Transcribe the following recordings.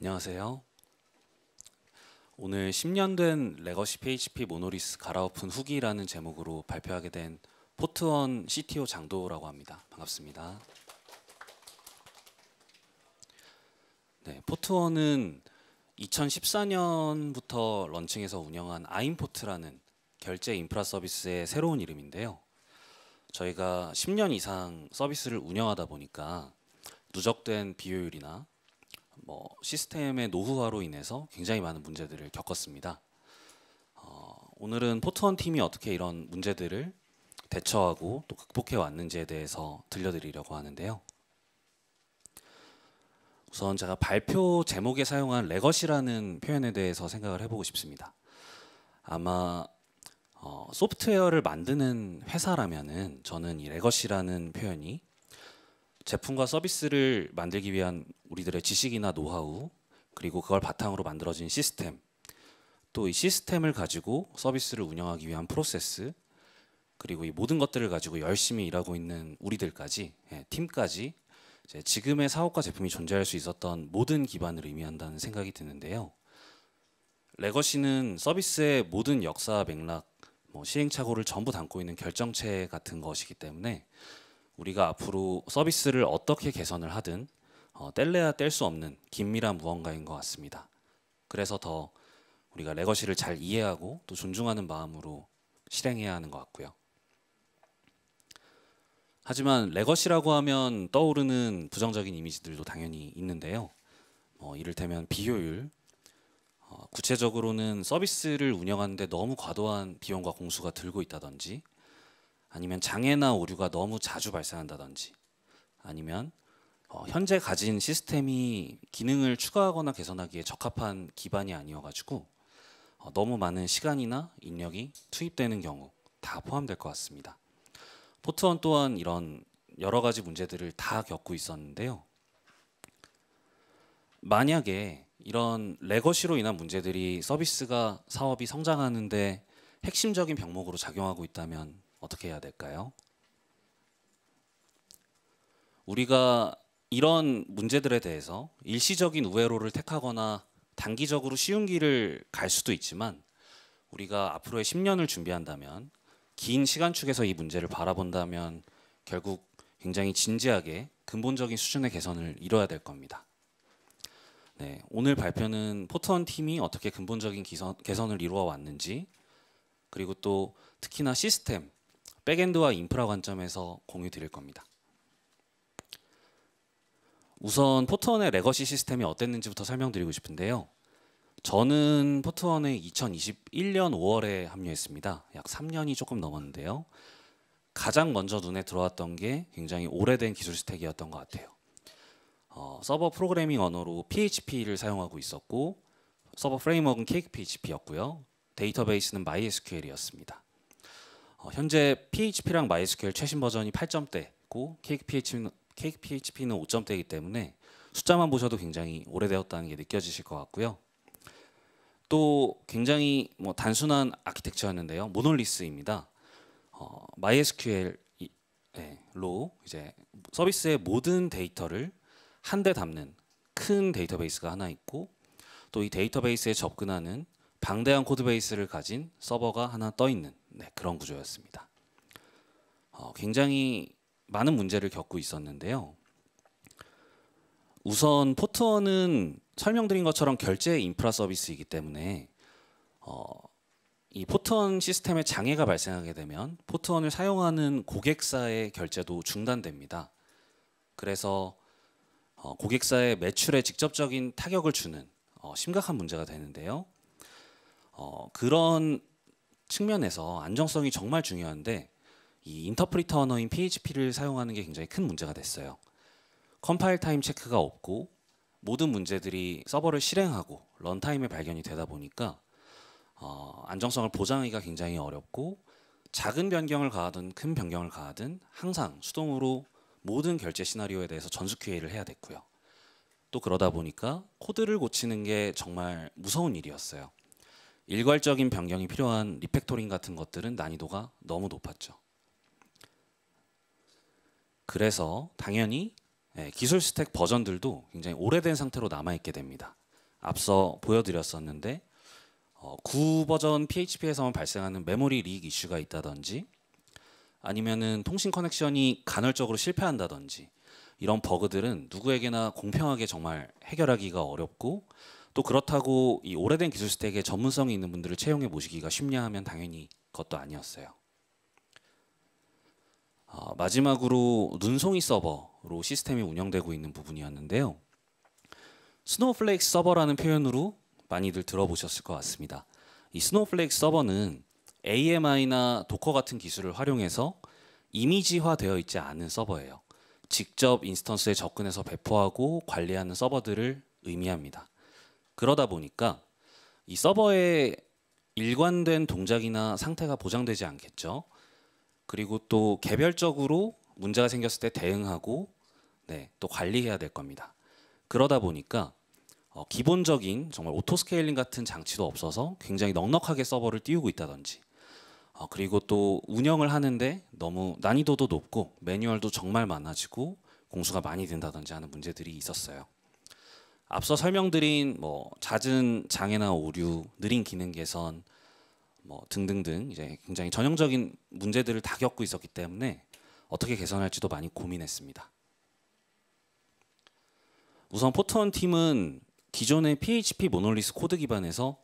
안녕하세요. 오늘 10년 된 레거시 PHP 모노리스 갈아엎은 후기라는 제목으로 발표하게 된 포트원 CTO 장도라고 합니다. 반갑습니다. 네, 포트원은 2014년부터 런칭해서 운영한 아임포트라는 결제 인프라 서비스의 새로운 이름인데요. 저희가 10년 이상 서비스를 운영하다 보니까 누적된 비효율이나 시스템의 노후화로 인해서 굉장히 많은 문제들을 겪었습니다. 오늘은 포트원 팀이 어떻게 이런 문제들을 대처하고 또 극복해 왔는지에 대해서 들려드리려고 하는데요. 우선 제가 발표 제목에 사용한 레거시라는 표현에 대해서 생각을 해보고 싶습니다. 아마 소프트웨어를 만드는 회사라면은 저는 이 레거시라는 표현이 제품과 서비스를 만들기 위한 우리들의 지식이나 노하우, 그리고 그걸 바탕으로 만들어진 시스템, 또 이 시스템을 가지고 서비스를 운영하기 위한 프로세스, 그리고 이 모든 것들을 가지고 열심히 일하고 있는 우리들까지, 팀까지 지금의 사업과 제품이 존재할 수 있었던 모든 기반을 의미한다는 생각이 드는데요. 레거시는 서비스의 모든 역사, 맥락, 시행착오를 전부 담고 있는 결정체 같은 것이기 때문에 우리가 앞으로 서비스를 어떻게 개선을 하든 뗄래야 뗄 수 없는 긴밀한 무언가인 것 같습니다. 그래서 더 우리가 레거시를 잘 이해하고 또 존중하는 마음으로 실행해야 하는 것 같고요. 하지만 레거시라고 하면 떠오르는 부정적인 이미지들도 당연히 있는데요. 이를테면 비효율, 구체적으로는 서비스를 운영하는데 너무 과도한 비용과 공수가 들고 있다든지, 아니면 장애나 오류가 너무 자주 발생한다든지, 아니면 현재 가진 시스템이 기능을 추가하거나 개선하기에 적합한 기반이 아니어가지고 너무 많은 시간이나 인력이 투입되는 경우 다 포함될 것 같습니다. 포트원 또한 이런 여러 가지 문제들을 다 겪고 있었는데요. 만약에 이런 레거시로 인한 문제들이 서비스가 사업이 성장하는데 핵심적인 병목으로 작용하고 있다면 어떻게 해야 될까요? 우리가 이런 문제들에 대해서 일시적인 우회로를 택하거나 단기적으로 쉬운 길을 갈 수도 있지만, 우리가 앞으로의 10년을 준비한다면, 긴 시간축에서 이 문제를 바라본다면 결국 굉장히 진지하게 근본적인 수준의 개선을 이뤄야 될 겁니다. 네, 오늘 발표는 포트원 팀이 어떻게 근본적인 개선을 이루어 왔는지, 그리고 또 특히나 시스템, 백엔드와 인프라 관점에서 공유 드릴 겁니다. 우선 포트원의 레거시 시스템이 어땠는지부터 설명드리고 싶은데요. 저는 포트원에 2021년 5월에 합류했습니다. 약 3년이 조금 넘었는데요. 가장 먼저 눈에 들어왔던 게 굉장히 오래된 기술 스택이었던 것 같아요. 서버 프로그래밍 언어로 PHP를 사용하고 있었고, 서버 프레임워크는 Cake PHP였고요. 데이터베이스는 MySQL이었습니다. 현재 PHP랑 MySQL 최신 버전이 8점대고 Cake PHP는 5점대이기 때문에 숫자만 보셔도 굉장히 오래되었다는 게 느껴지실 것 같고요. 또 굉장히 단순한 아키텍처였는데요. 모놀리스입니다. MySQL로 이제 서비스의 모든 데이터를 한데 담는 큰 데이터베이스가 하나 있고, 또 이 데이터베이스에 접근하는 방대한 코드베이스를 가진 서버가 하나 떠 있는 그런 구조였습니다. 굉장히 많은 문제를 겪고 있었는데요. 우선 포트원은 설명드린 것처럼 결제 인프라 서비스이기 때문에 이 포트원 시스템에 장애가 발생하게 되면 포트원을 사용하는 고객사의 결제도 중단됩니다. 그래서 고객사의 매출에 직접적인 타격을 주는 심각한 문제가 되는데요. 그런 측면에서 안정성이 정말 중요한데, 이 인터프리터 언어인 PHP를 사용하는 게 굉장히 큰 문제가 됐어요. 컴파일 타임 체크가 없고 모든 문제들이 서버를 실행하고 런타임에 발견이 되다 보니까 안정성을 보장하기가 굉장히 어렵고, 작은 변경을 가하든 큰 변경을 가하든 항상 수동으로 모든 결제 시나리오에 대해서 전수 QA를 해야 됐고요. 또 그러다 보니까 코드를 고치는 게 정말 무서운 일이었어요. 일괄적인 변경이 필요한 리팩토링 같은 것들은 난이도가 너무 높았죠. 그래서 당연히 기술 스택 버전들도 굉장히 오래된 상태로 남아있게 됩니다. 앞서 보여드렸었는데 9 버전 PHP에서만 발생하는 메모리 리익 이슈가 있다든지 아니면은 통신 커넥션이 간헐적으로 실패한다든지 이런 버그들은 누구에게나 공평하게 정말 해결하기가 어렵고 또 그렇다고 이 오래된 기술 스택에 전문성이 있는 분들을 채용해 모시기가 쉽냐 하면 당연히 그것도 아니었어요. 마지막으로 눈송이 서버로 시스템이 운영되고 있는 부분이었는데요. 스노우플레이크 서버라는 표현으로 많이들 들어보셨을 것 같습니다. 이 스노우플레이크 서버는 AMI나 도커 같은 기술을 활용해서 이미지화되어 있지 않은 서버예요. 직접 인스턴스에 접근해서 배포하고 관리하는 서버들을 의미합니다. 그러다 보니까 이 서버의 일관된 동작이나 상태가 보장되지 않겠죠. 그리고 또 개별적으로 문제가 생겼을 때 대응하고 또 관리해야 될 겁니다. 그러다 보니까 기본적인 정말 오토 스케일링 같은 장치도 없어서 굉장히 넉넉하게 서버를 띄우고 있다든지 그리고 또 운영을 하는데 너무 난이도도 높고 매뉴얼도 정말 많아지고 공수가 많이 든다든지 하는 문제들이 있었어요. 앞서 설명드린 잦은 장애나 오류, 느린 기능 개선 등등등 이제 굉장히 전형적인 문제들을 다 겪고 있었기 때문에 어떻게 개선할지도 많이 고민했습니다. 우선 포트원 팀은 기존의 PHP 모놀리스 코드 기반에서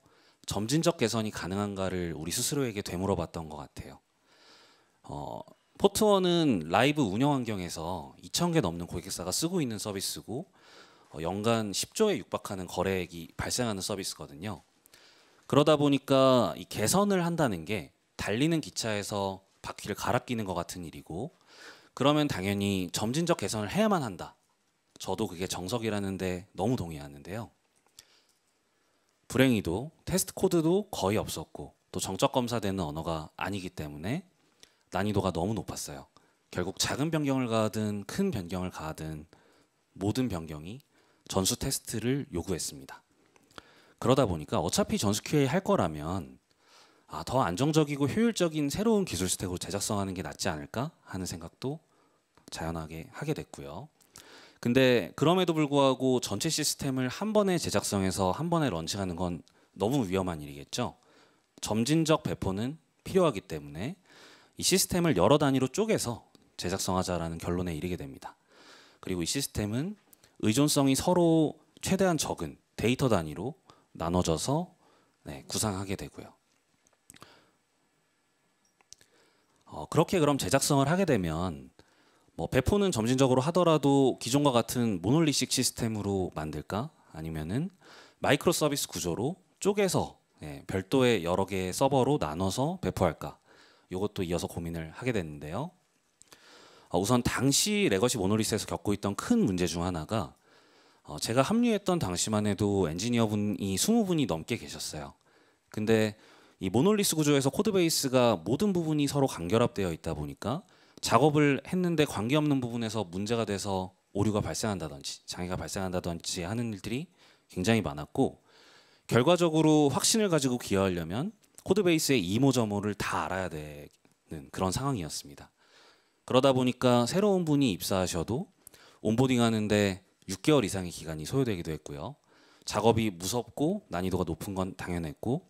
점진적 개선이 가능한가를 우리 스스로에게 되물어봤던 것 같아요. 포트원은 라이브 운영 환경에서 2,000개 넘는 고객사가 쓰고 있는 서비스고 연간 10조에 육박하는 거래액이 발생하는 서비스거든요. 그러다 보니까 이 개선을 한다는 게 달리는 기차에서 바퀴를 갈아 끼는 것 같은 일이고 그러면 당연히 점진적 개선을 해야만 한다. 저도 그게 정석이라는데 너무 동의하는데요. 불행히도 테스트 코드도 거의 없었고 또 정적 검사되는 언어가 아니기 때문에 난이도가 너무 높았어요. 결국 작은 변경을 가하든 큰 변경을 가하든 모든 변경이 전수 테스트를 요구했습니다. 그러다 보니까 어차피 전수 QA 할 거라면 더 안정적이고 효율적인 새로운 기술 스택으로 제작성하는 게 낫지 않을까 하는 생각도 자연하게 하게 됐고요. 근데 그럼에도 불구하고 전체 시스템을 한 번에 제작성해서 한 번에 런칭하는 건 너무 위험한 일이겠죠. 점진적 배포는 필요하기 때문에 이 시스템을 여러 단위로 쪼개서 제작성하자라는 결론에 이르게 됩니다. 그리고 이 시스템은 의존성이 서로 최대한 적은 데이터 단위로 나눠져서 구상하게 되고요. 그렇게 그럼 제작성을 하게 되면 배포는 점진적으로 하더라도 기존과 같은 모놀리식 시스템으로 만들까? 아니면은 마이크로 서비스 구조로 쪼개서 별도의 여러 개의 서버로 나눠서 배포할까? 이것도 이어서 고민을 하게 됐는데요. 우선 당시 레거시 모놀리스에서 겪고 있던 큰 문제 중 하나가 제가 합류했던 당시만 해도 엔지니어분이 20분이 넘게 계셨어요. 근데 이 모놀리스 구조에서 코드베이스가 모든 부분이 서로 간결합되어 있다 보니까 작업을 했는데 관계없는 부분에서 문제가 돼서 오류가 발생한다든지 장애가 발생한다든지 하는 일들이 굉장히 많았고 결과적으로 확신을 가지고 기여하려면 코드베이스의 이모저모를 다 알아야 되는 그런 상황이었습니다. 그러다 보니까 새로운 분이 입사하셔도 온보딩 하는데 6개월 이상의 기간이 소요되기도 했고요. 작업이 무섭고 난이도가 높은 건 당연했고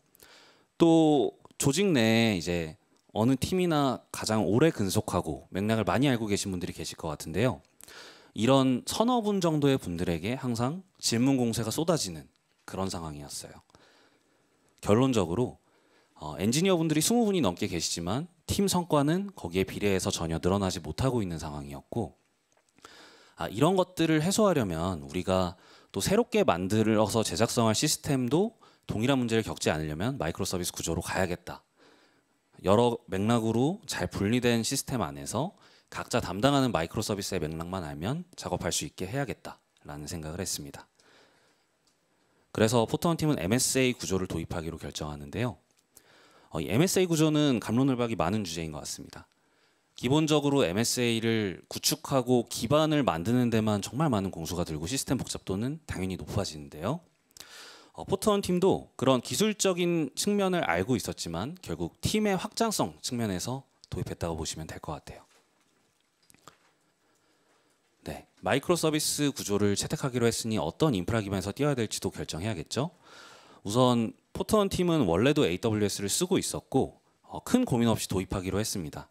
또 조직 내에 이제 어느 팀이나 가장 오래 근속하고 맥락을 많이 알고 계신 분들이 계실 것 같은데요. 이런 서너 분 정도의 분들에게 항상 질문 공세가 쏟아지는 그런 상황이었어요. 결론적으로 엔지니어 분들이 20분이 넘게 계시지만 팀 성과는 거기에 비례해서 전혀 늘어나지 못하고 있는 상황이었고 이런 것들을 해소하려면 우리가 또 새롭게 만들어서 제작성할 시스템도 동일한 문제를 겪지 않으려면 마이크로 서비스 구조로 가야겠다. 여러 맥락으로 잘 분리된 시스템 안에서 각자 담당하는 마이크로 서비스의 맥락만 알면 작업할 수 있게 해야겠다라는 생각을 했습니다. 그래서 포트원 팀은 MSA 구조를 도입하기로 결정하는데요. 이 MSA 구조는 갑론을박이 많은 주제인 것 같습니다. 기본적으로 MSA를 구축하고 기반을 만드는 데만 정말 많은 공수가 들고 시스템 복잡도는 당연히 높아지는데요. 포트원 팀도 그런 기술적인 측면을 알고 있었지만 결국 팀의 확장성 측면에서 도입했다고 보시면 될 것 같아요. 마이크로 서비스 구조를 채택하기로 했으니 어떤 인프라 기반에서 뛰어야 될지도 결정해야겠죠. 우선 포트원 팀은 원래도 AWS를 쓰고 있었고 큰 고민 없이 도입하기로 했습니다.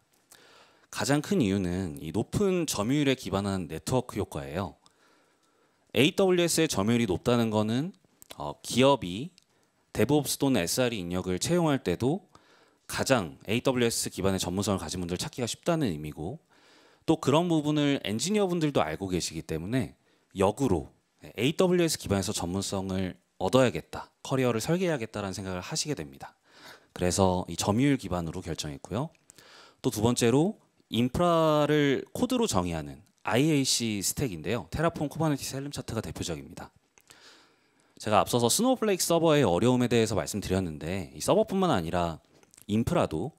가장 큰 이유는 이 높은 점유율에 기반한 네트워크 효과예요. AWS의 점유율이 높다는 것은 기업이 DevOps 또는 SRE 인력을 채용할 때도 가장 AWS 기반의 전문성을 가진 분들을 찾기가 쉽다는 의미고, 또 그런 부분을 엔지니어 분들도 알고 계시기 때문에 역으로 AWS 기반에서 전문성을 얻어야겠다, 커리어를 설계해야겠다라는 생각을 하시게 됩니다. 그래서 이 점유율 기반으로 결정했고요. 또 두 번째로 인프라를 코드로 정의하는 IAC 스택인데요. 테라폼 쿠버네티스 헬름 차트가 대표적입니다. 제가 앞서서 스노우플레이크 서버의 어려움에 대해서 말씀드렸는데, 이 서버뿐만 아니라 인프라도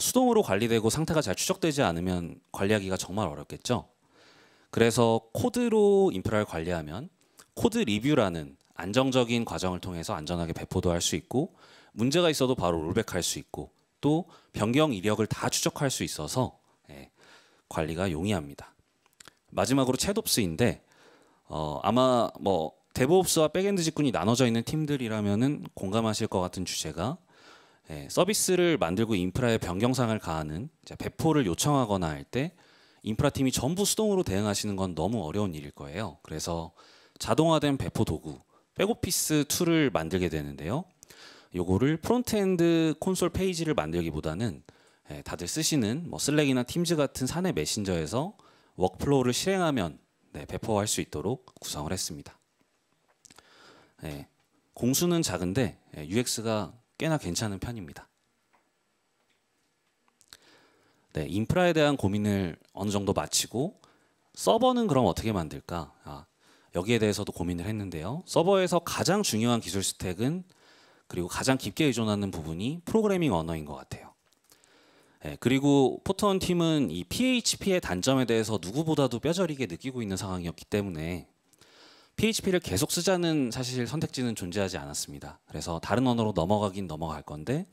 수동으로 관리되고 상태가 잘 추적되지 않으면 관리하기가 정말 어렵겠죠. 그래서 코드로 인프라를 관리하면 코드 리뷰라는 안정적인 과정을 통해서 안전하게 배포도 할 수 있고, 문제가 있어도 바로 롤백할 수 있고, 또 변경 이력을 다 추적할 수 있어서 관리가 용이합니다. 마지막으로 챗옵스인데 아마 데브옵스와 백엔드 직군이 나눠져 있는 팀들이라면은 공감하실 것 같은 주제가, 서비스를 만들고 인프라에 변경사항을 가하는 배포를 요청하거나 할 때 인프라 팀이 전부 수동으로 대응하시는 건 너무 어려운 일일 거예요. 그래서 자동화된 배포 도구 백오피스 툴을 만들게 되는데요. 요거를 프론트엔드 콘솔 페이지를 만들기보다는 다들 쓰시는 슬랙이나 팀즈 같은 사내 메신저에서 워크플로우를 실행하면 배포할 수 있도록 구성을 했습니다. 공수는 작은데 UX가 꽤나 괜찮은 편입니다. 인프라에 대한 고민을 어느 정도 마치고 서버는 그럼 어떻게 만들까? 여기에 대해서도 고민을 했는데요. 서버에서 가장 중요한 기술 스택은, 그리고 가장 깊게 의존하는 부분이 프로그래밍 언어인 것 같아요. 그리고 포트원 팀은 이 PHP의 단점에 대해서 누구보다도 뼈저리게 느끼고 있는 상황이었기 때문에 PHP를 계속 쓰자는 사실 선택지는 존재하지 않았습니다. 그래서 다른 언어로 넘어가긴 넘어갈 건데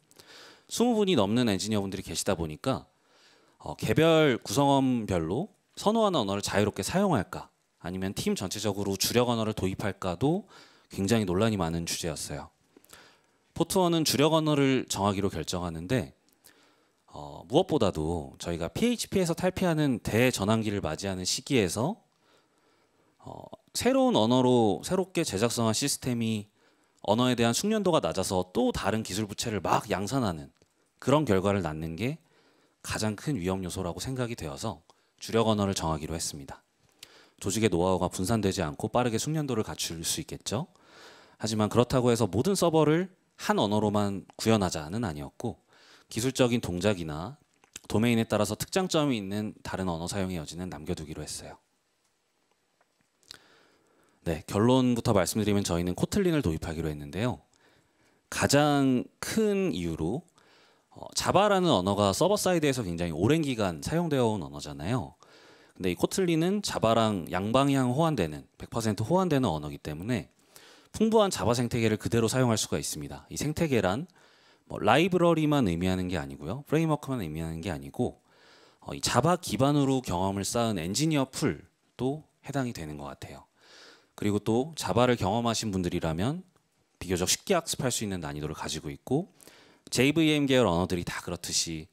20분이 넘는 엔지니어분들이 계시다 보니까 개별 구성원별로 선호하는 언어를 자유롭게 사용할까, 아니면 팀 전체적으로 주력 언어를 도입할까도 굉장히 논란이 많은 주제였어요. 포트원은 주력 언어를 정하기로 결정하는데 무엇보다도 저희가 PHP에서 탈피하는 대전환기를 맞이하는 시기에서 새로운 언어로 새롭게 제작성한 시스템이 언어에 대한 숙련도가 낮아서 또 다른 기술 부채를 막 양산하는 그런 결과를 낳는 게 가장 큰 위험 요소라고 생각이 되어서 주력 언어를 정하기로 했습니다. 조직의 노하우가 분산되지 않고 빠르게 숙련도를 갖출 수 있겠죠. 하지만 그렇다고 해서 모든 서버를 한 언어로만 구현하자는 아니었고, 기술적인 동작이나 도메인에 따라서 특장점이 있는 다른 언어 사용의 여지는 남겨두기로 했어요. 결론부터 말씀드리면 저희는 코틀린을 도입하기로 했는데요. 가장 큰 이유로 자바라는 언어가 서버 사이드에서 굉장히 오랜 기간 사용되어 온 언어잖아요. 근데 이 코틀린은 자바랑 양방향 호환되는 100% 호환되는 언어이기 때문에 풍부한 자바 생태계를 그대로 사용할 수가 있습니다. 이 생태계란 라이브러리만 의미하는 게 아니고요, 프레임워크만 의미하는 게 아니고 이 자바 기반으로 경험을 쌓은 엔지니어 풀도 해당이 되는 것 같아요. 그리고 또 자바를 경험하신 분들이라면 비교적 쉽게 학습할 수 있는 난이도를 가지고 있고, JVM 계열 언어들이 다 그렇듯이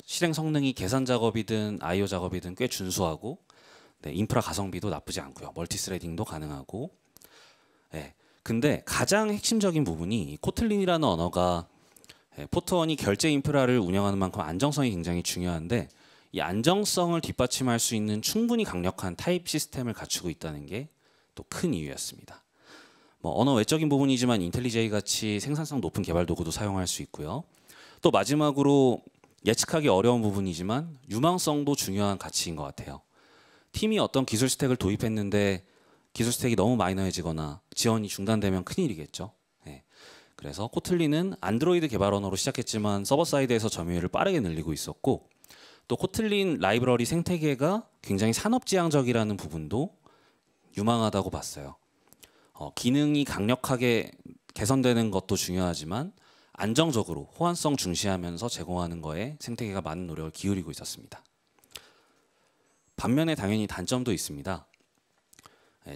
실행 성능이 계산 작업이든 IO 작업이든 꽤 준수하고, 인프라 가성비도 나쁘지 않고요, 멀티스레딩도 가능하고. 근데 가장 핵심적인 부분이 코틀린이라는 언어가 포트원이 결제 인프라를 운영하는 만큼 안정성이 굉장히 중요한데, 이 안정성을 뒷받침할 수 있는 충분히 강력한 타입 시스템을 갖추고 있다는 게 또 큰 이유였습니다. 언어 외적인 부분이지만 인텔리제이 같이 생산성 높은 개발 도구도 사용할 수 있고요. 또 마지막으로 예측하기 어려운 부분이지만 유망성도 중요한 가치인 것 같아요. 팀이 어떤 기술 스택을 도입했는데 기술 스택이 너무 마이너해지거나 지원이 중단되면 큰일이겠죠. 그래서 코틀린은 안드로이드 개발 언어로 시작했지만 서버 사이드에서 점유율을 빠르게 늘리고 있었고, 또 코틀린 라이브러리 생태계가 굉장히 산업지향적이라는 부분도 유망하다고 봤어요. 기능이 강력하게 개선되는 것도 중요하지만 안정적으로 호환성 중시하면서 제공하는 거에 생태계가 많은 노력을 기울이고 있었습니다. 반면에 당연히 단점도 있습니다.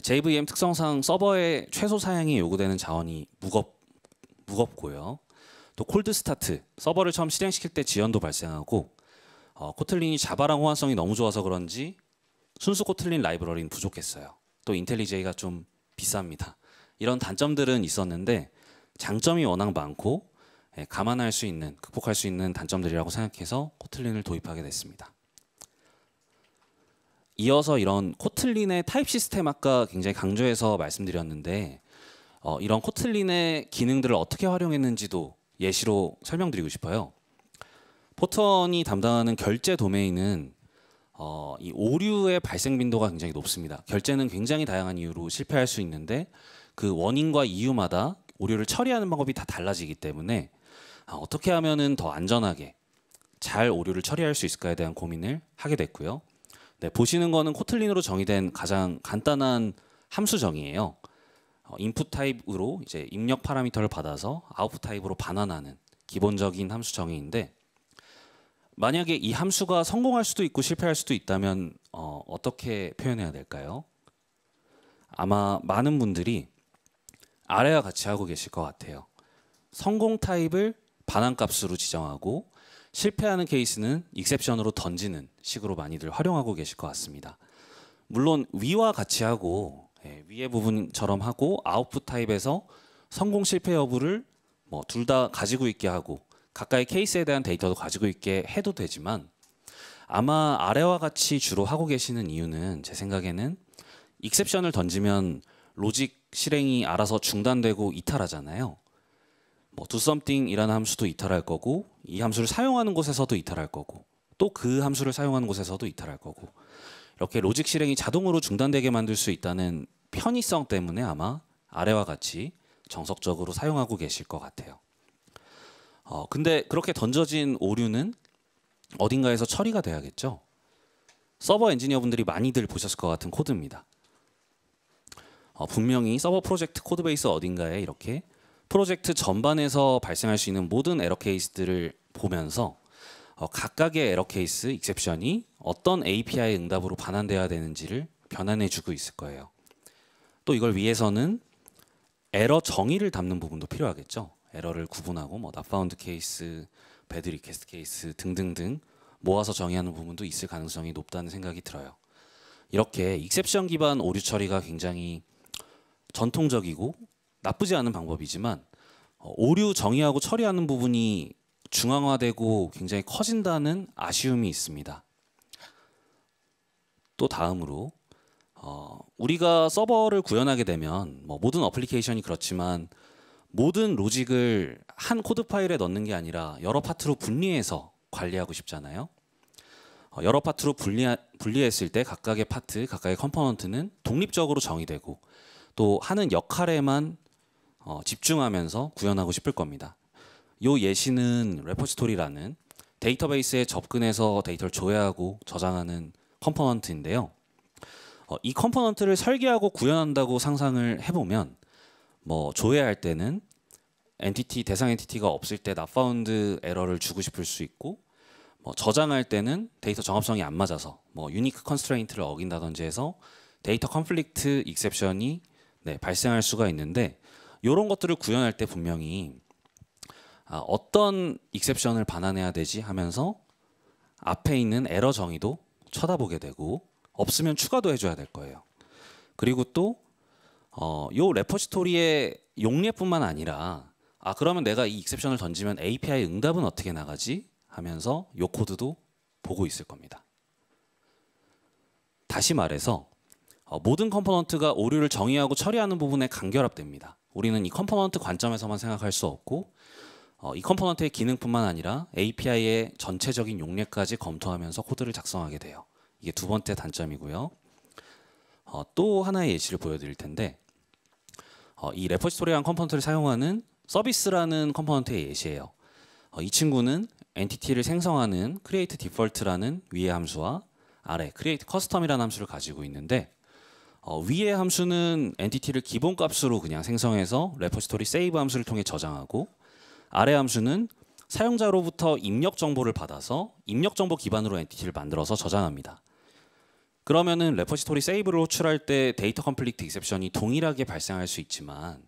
JVM 특성상 서버의 최소 사양이 요구되는 자원이 무겁고요. 또 콜드 스타트, 서버를 처음 실행시킬 때 지연도 발생하고 코틀린이 자바랑 호환성이 너무 좋아서 그런지 순수 코틀린 라이브러리는 부족했어요. 또 인텔리제이가 좀 비쌉니다. 이런 단점들은 있었는데 장점이 워낙 많고 감안할 수 있는, 극복할 수 있는 단점들이라고 생각해서 코틀린을 도입하게 됐습니다. 이어서 이런 코틀린의 타입 시스템 아까 굉장히 강조해서 말씀드렸는데 이런 코틀린의 기능들을 어떻게 활용했는지도 예시로 설명드리고 싶어요. 포턴이 담당하는 결제 도메인은 이 오류의 발생 빈도가 굉장히 높습니다. 결제는 굉장히 다양한 이유로 실패할 수 있는데 그 원인과 이유마다 오류를 처리하는 방법이 다 달라지기 때문에 어떻게 하면은 더 안전하게 잘 오류를 처리할 수 있을까에 대한 고민을 하게 됐고요. 네, 보시는 거는 코틀린으로 정의된 가장 간단한 함수 정의예요. 인풋 타입으로 이제 입력 파라미터를 받아서 아웃풋 타입으로 반환하는 기본적인 함수 정의인데 만약에 이 함수가 성공할 수도 있고 실패할 수도 있다면 어떻게 표현해야 될까요? 아마 많은 분들이 아래와 같이 하고 계실 것 같아요. 성공 타입을 반환값으로 지정하고 실패하는 케이스는 익셉션으로 던지는 식으로 많이들 활용하고 계실 것 같습니다. 물론 위와 같이 하고 위의 부분처럼 하고 아웃풋 타입에서 성공 실패 여부를 뭐 둘 다 가지고 있게 하고 각각의 케이스에 대한 데이터도 가지고 있게 해도 되지만 아마 아래와 같이 주로 하고 계시는 이유는 제 생각에는 익셉션을 던지면 로직 실행이 알아서 중단되고 이탈하잖아요. 뭐 do something이라는 함수도 이탈할 거고 이 함수를 사용하는 곳에서도 이탈할 거고 또 그 함수를 사용하는 곳에서도 이탈할 거고 이렇게 로직 실행이 자동으로 중단되게 만들 수 있다는 편의성 때문에 아마 아래와 같이 정석적으로 사용하고 계실 것 같아요. 근데 그렇게 던져진 오류는 어딘가에서 처리가 돼야겠죠. 서버 엔지니어분들이 많이들 보셨을 것 같은 코드입니다. 분명히 서버 프로젝트 코드베이스 어딘가에 이렇게 프로젝트 전반에서 발생할 수 있는 모든 에러 케이스들을 보면서 각각의 에러 케이스, 익셉션이 어떤 API 응답으로 반환돼야 되는지를 변환해주고 있을 거예요. 또 이걸 위해서는 에러 정의를 담는 부분도 필요하겠죠. 에러를 구분하고 뭐 not found 케이스, bad request 케이스 등등등 모아서 정의하는 부분도 있을 가능성이 높다는 생각이 들어요. 이렇게 익셉션 기반 오류 처리가 굉장히 전통적이고 나쁘지 않은 방법이지만 오류 정의하고 처리하는 부분이 중앙화되고 굉장히 커진다는 아쉬움이 있습니다. 또 다음으로 우리가 서버를 구현하게 되면 뭐 모든 어플리케이션이 그렇지만 모든 로직을 한 코드 파일에 넣는 게 아니라 여러 파트로 분리해서 관리하고 싶잖아요. 여러 파트로 분리했을 때 각각의 파트, 각각의 컴포넌트는 독립적으로 정의되고 또 하는 역할에만 집중하면서 구현하고 싶을 겁니다. 요 예시는 레포지토리라는 데이터베이스에 접근해서 데이터를 조회하고 저장하는 컴포넌트인데요. 이 컴포넌트를 설계하고 구현한다고 상상을 해보면 뭐 조회할 때는 대상 엔티티가 없을 때 not found 에러를 주고 싶을 수 있고 뭐 저장할 때는 데이터 정합성이 안 맞아서 뭐 유니크 컨스트레인트를 어긴다든지 해서 데이터 컨플릭트 익셉션이 발생할 수가 있는데 이런 것들을 구현할 때 분명히 어떤 익셉션을 반환해야 되지 하면서 앞에 있는 에러 정의도 쳐다보게 되고 없으면 추가도 해줘야 될 거예요. 그리고 또 요 레포지토리의 용례뿐만 아니라 그러면 내가 이 익셉션을 던지면 API 응답은 어떻게 나가지 하면서 요 코드도 보고 있을 겁니다. 다시 말해서 모든 컴포넌트가 오류를 정의하고 처리하는 부분에 간결합됩니다. 우리는 이 컴포넌트 관점에서만 생각할 수 없고 이 컴포넌트의 기능뿐만 아니라 API의 전체적인 용례까지 검토하면서 코드를 작성하게 돼요. 이게 두 번째 단점이고요. 또 하나의 예시를 보여드릴 텐데 이 레포지토리한 컴포넌트를 사용하는 서비스라는 컴포넌트의 예시예요. 이 친구는 엔티티를 생성하는 create default라는 위의 함수와 아래 create custom이라는 함수를 가지고 있는데 위의 함수는 엔티티를 기본값으로 그냥 생성해서 레포지토리 save 함수를 통해 저장하고 아래 함수는 사용자로부터 입력 정보를 받아서 입력 정보 기반으로 엔티티를 만들어서 저장합니다. 그러면은 레포지토리 세이브를 호출할 때 데이터 컴플리트 익셉션이 동일하게 발생할 수 있지만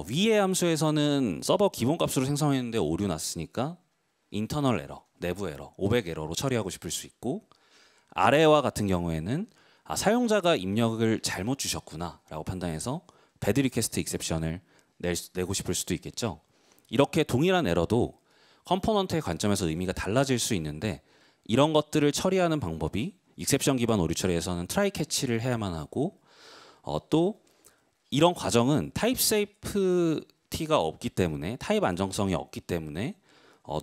위의 함수에서는 서버 기본 값으로 생성했는데 오류 났으니까 인터널 에러, 내부 에러, 500 에러로 처리하고 싶을 수 있고, 아래와 같은 경우에는 사용자가 입력을 잘못 주셨구나 라고 판단해서 배드 리퀘스트 익셉션을 내고 싶을 수도 있겠죠. 이렇게 동일한 에러도 컴포넌트의 관점에서 의미가 달라질 수 있는데, 이런 것들을 처리하는 방법이 익셉션 기반 오류 처리에서는 트라이 캐치를 해야만 하고, 또 이런 과정은 타입 세이프티가 없기 때문에, 타입 안정성이 없기 때문에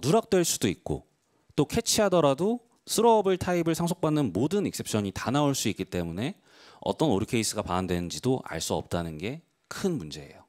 누락될 수도 있고, 또 캐치하더라도 스로어블 타입을 상속받는 모든 익셉션이 다 나올 수 있기 때문에 어떤 오류 케이스가 반환되는지도 알 수 없다는 게 큰 문제예요.